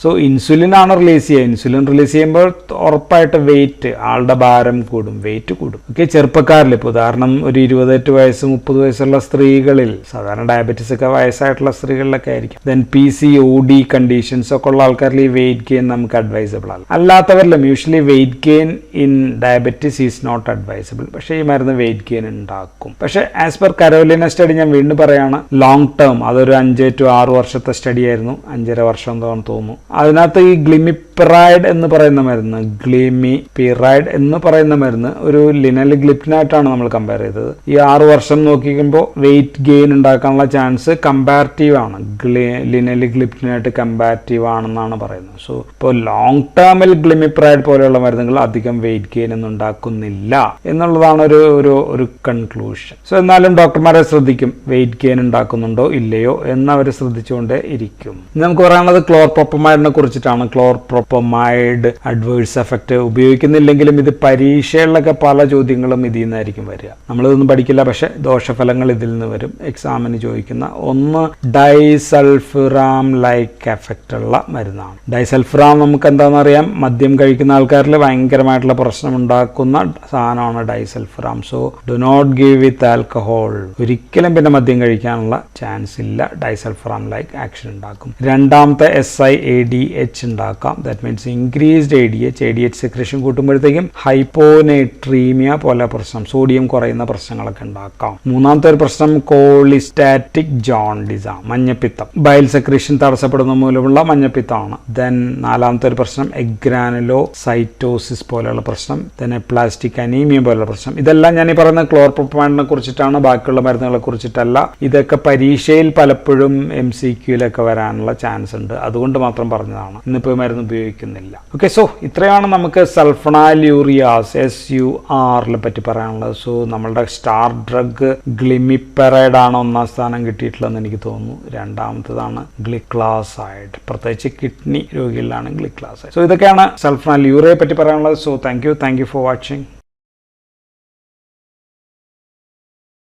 സോ ഇൻസുലിൻ ആണ് റിലീസ് ചെയ്യുക. ഇൻസുലിൻ റിലീസ് ചെയ്യുമ്പോൾ ഉറപ്പായിട്ട് ആളുടെ ഭാരം കൂടും, വെയിറ്റ് കൂടും. ചെറുപ്പക്കാരിൽ ഇപ്പോൾ ഉദാഹരണം ഒരു 28 വയസ്സ് 30 വയസ്സുള്ള സ്ത്രീകളിൽ, സാധാരണ ഡയബറ്റീസ് ഒക്കെ വയസ്സായിട്ടുള്ള സ്ത്രീകളിലൊക്കെ ആയിരിക്കും. ദെൻ PCOD കണ്ടീഷൻസ് ഒക്കെ ഉള്ള ആൾക്കാരിൽ ഈ വെയിറ്റ് ഗെയിൻ നമുക്ക് അഡ്വൈസബിൾ ആണ്. അല്ലാത്തവരിലും usually weight gain in diabetes is not advisable. പക്ഷേ ഈ മരുന്ന് വെയിറ്റ് ഗെയിൻ ഉണ്ടാക്കും. പക്ഷേ ആസ് പെർ കരോലിന സ്റ്റഡി, ഞാൻ വീണ്ടും പറയാണ്, ലോങ് ടേം അതൊരു 5 to 6 വർഷത്തെ സ്റ്റഡി ആയിരുന്നു, 5.5 വർഷം തോന്നുന്നു. അതിനകത്ത് ഈ ഗ്ലിമിപ്രൈഡ് എന്ന് പറയുന്ന മരുന്ന് ഒരു ലിനലിഗ്ലിപ്റ്റിനായിട്ടാണ് നമ്മൾ കമ്പയർ ചെയ്തത്. ഈ 6 വർഷം നോക്കിക്കുമ്പോൾ വെയിറ്റ് ഗെയിൻ ഉണ്ടാക്കാനുള്ള ചാൻസ് കമ്പാരിറ്റീവ് ആണ്, ലിനലിഗ്ലിപ്റ്റിനായിട്ട് കമ്പാരിറ്റീവ് ആണെന്നാണ് പറയുന്നത്. സോ ഇപ്പോൾ ലോങ് ടേമിൽ ഗ്ലിമിപ്രൈഡ് പോലെയുള്ള മരുന്നുകൾ അധികം വെയിറ്റ് ഗെയിൻ ഒന്നും ഉണ്ടാക്കുന്നില്ല എന്നുള്ളതാണ് ഒരു കൺക്ലൂഷൻ. സോ എന്നാലും ഡോക്ടർമാരെ ശ്രദ്ധിക്കും, വെയിറ്റ് ഗെയിൻ ഉണ്ടാക്കുന്നുണ്ടോ ഇല്ലയോ എന്നവർ ശ്രദ്ധിച്ചുകൊണ്ടേ ഇരിക്കും. നമുക്ക് പറയാനുള്ളത് ക്ലോർപ്രോപ്പമൈഡിനെ കുറിച്ചിട്ടാണ്. ക്ലോർപ്രോപ്പമൈഡ് അഡ്വേഴ്സ് എഫക്റ്റ് ഉപയോഗിക്കുന്നില്ലെങ്കിലും ഇത് പരീക്ഷകളിലൊക്കെ പല ചോദ്യങ്ങളും ഇതിൽ നിന്നായിരിക്കും വരിക. നമ്മളിതൊന്നും പഠിക്കില്ല, പക്ഷെ ദോഷഫലങ്ങൾ ഇതിൽ നിന്ന് വരും. എക്സാമിന് ചോദിക്കുന്ന ഒന്ന് ഡൈസൾഫിറാം ലൈക്ക് എഫക്റ്റ് ഉള്ള മരുന്നാണ്. ഡൈസൾഫിറാം നമുക്ക് എന്താണെന്ന് അറിയാം, മദ്യം കഴിക്കുന്ന ആൾക്കാരിൽ ഭയങ്കരമായിട്ടുള്ള പ്രശ്നം ഉണ്ടാക്കുന്ന സാധനമാണ് disulfiram. So do not give with alcohol. ഒരിക്കലും പിന്നെ മദ്യം കഴിക്കാനുള്ള ചാൻസ് ഇല്ല. ഡൈസൾഫിറാം ലൈക്ക് ആക്ഷൻ ഉണ്ടാക്കും. രണ്ടാമത്തെ SIADH ഉണ്ടാക്കാം. That means increased ADH secretion കൂട്ടുമ്പോഴത്തേക്കും ഹൈപ്പോനൈട്രീമിയ പോലെ പ്രശ്നം, സോഡിയം കുറയുന്ന പ്രശ്നങ്ങളൊക്കെ ഉണ്ടാക്കാം. മൂന്നാമത്തെ ഒരു പ്രശ്നം കോളിസ്റ്റാറ്റിക് ജോണ്ടിസ് ആണ്, മഞ്ഞപ്പിത്തം. ബൈൽ സെക്രേഷൻ തടസ്സപ്പെടുന്ന മൂലമുള്ള മഞ്ഞപ്പിത്തമാണ്. ദെൻ നാലാമത്തെ ഒരു പ്രശ്നം എഗ്രാനുലോസൈറ്റോസിസ് പോലെയുള്ള പ്രശ്നം. ദെൻ പ്ലാസ്റ്റിക് അനീമിയ പോലെയുള്ള പ്രശ്നം. ഇതെല്ലാം ഞാൻ ഈ പറയുന്ന ക്ലോർപ്രോപ്പമൈഡിനെ കുറിച്ചിട്ടാണ്, ബാക്കിയുള്ള മരുന്നുകളെ കുറിച്ചിട്ടല്ല. ഇതൊക്കെ പരീക്ഷയിൽ പലപ്പോഴും MCQയിലൊക്കെ വരാനുള്ള ചാൻസ് ഉണ്ട്, അതുകൊണ്ട് മാത്രം പറഞ്ഞതാണ്. ഇന്നിപ്പോൾ മരുന്ന് ഉപയോഗിക്കുന്നില്ല. സോ ഇത്രയാണ് നമുക്ക് സൾഫണാല്യൂറിയാസ് SURനെ പറ്റി പറയാനുള്ളത്. സോ നമ്മളുടെ സ്റ്റാർ ഡ്രഗ് ഗ്ലിമിപ്പെറൈഡ് ആണ് 1ാം സ്ഥാനം കിട്ടിയിട്ടുള്ളതെന്ന് എനിക്ക് തോന്നുന്നു. രണ്ടാമത്തേതാണ് ഗ്ലിക്ലാസൈഡ്, പ്രത്യേകിച്ച് കിഡ്നി രോഗികളിലാണ് ഗ്ലിക്ലാസൈഡ്. സോ ഇതൊക്കെയാണ് സൾഫണാല്യൂറിയയെ പറ്റി പറയാനുള്ളത്. So thank you for watching.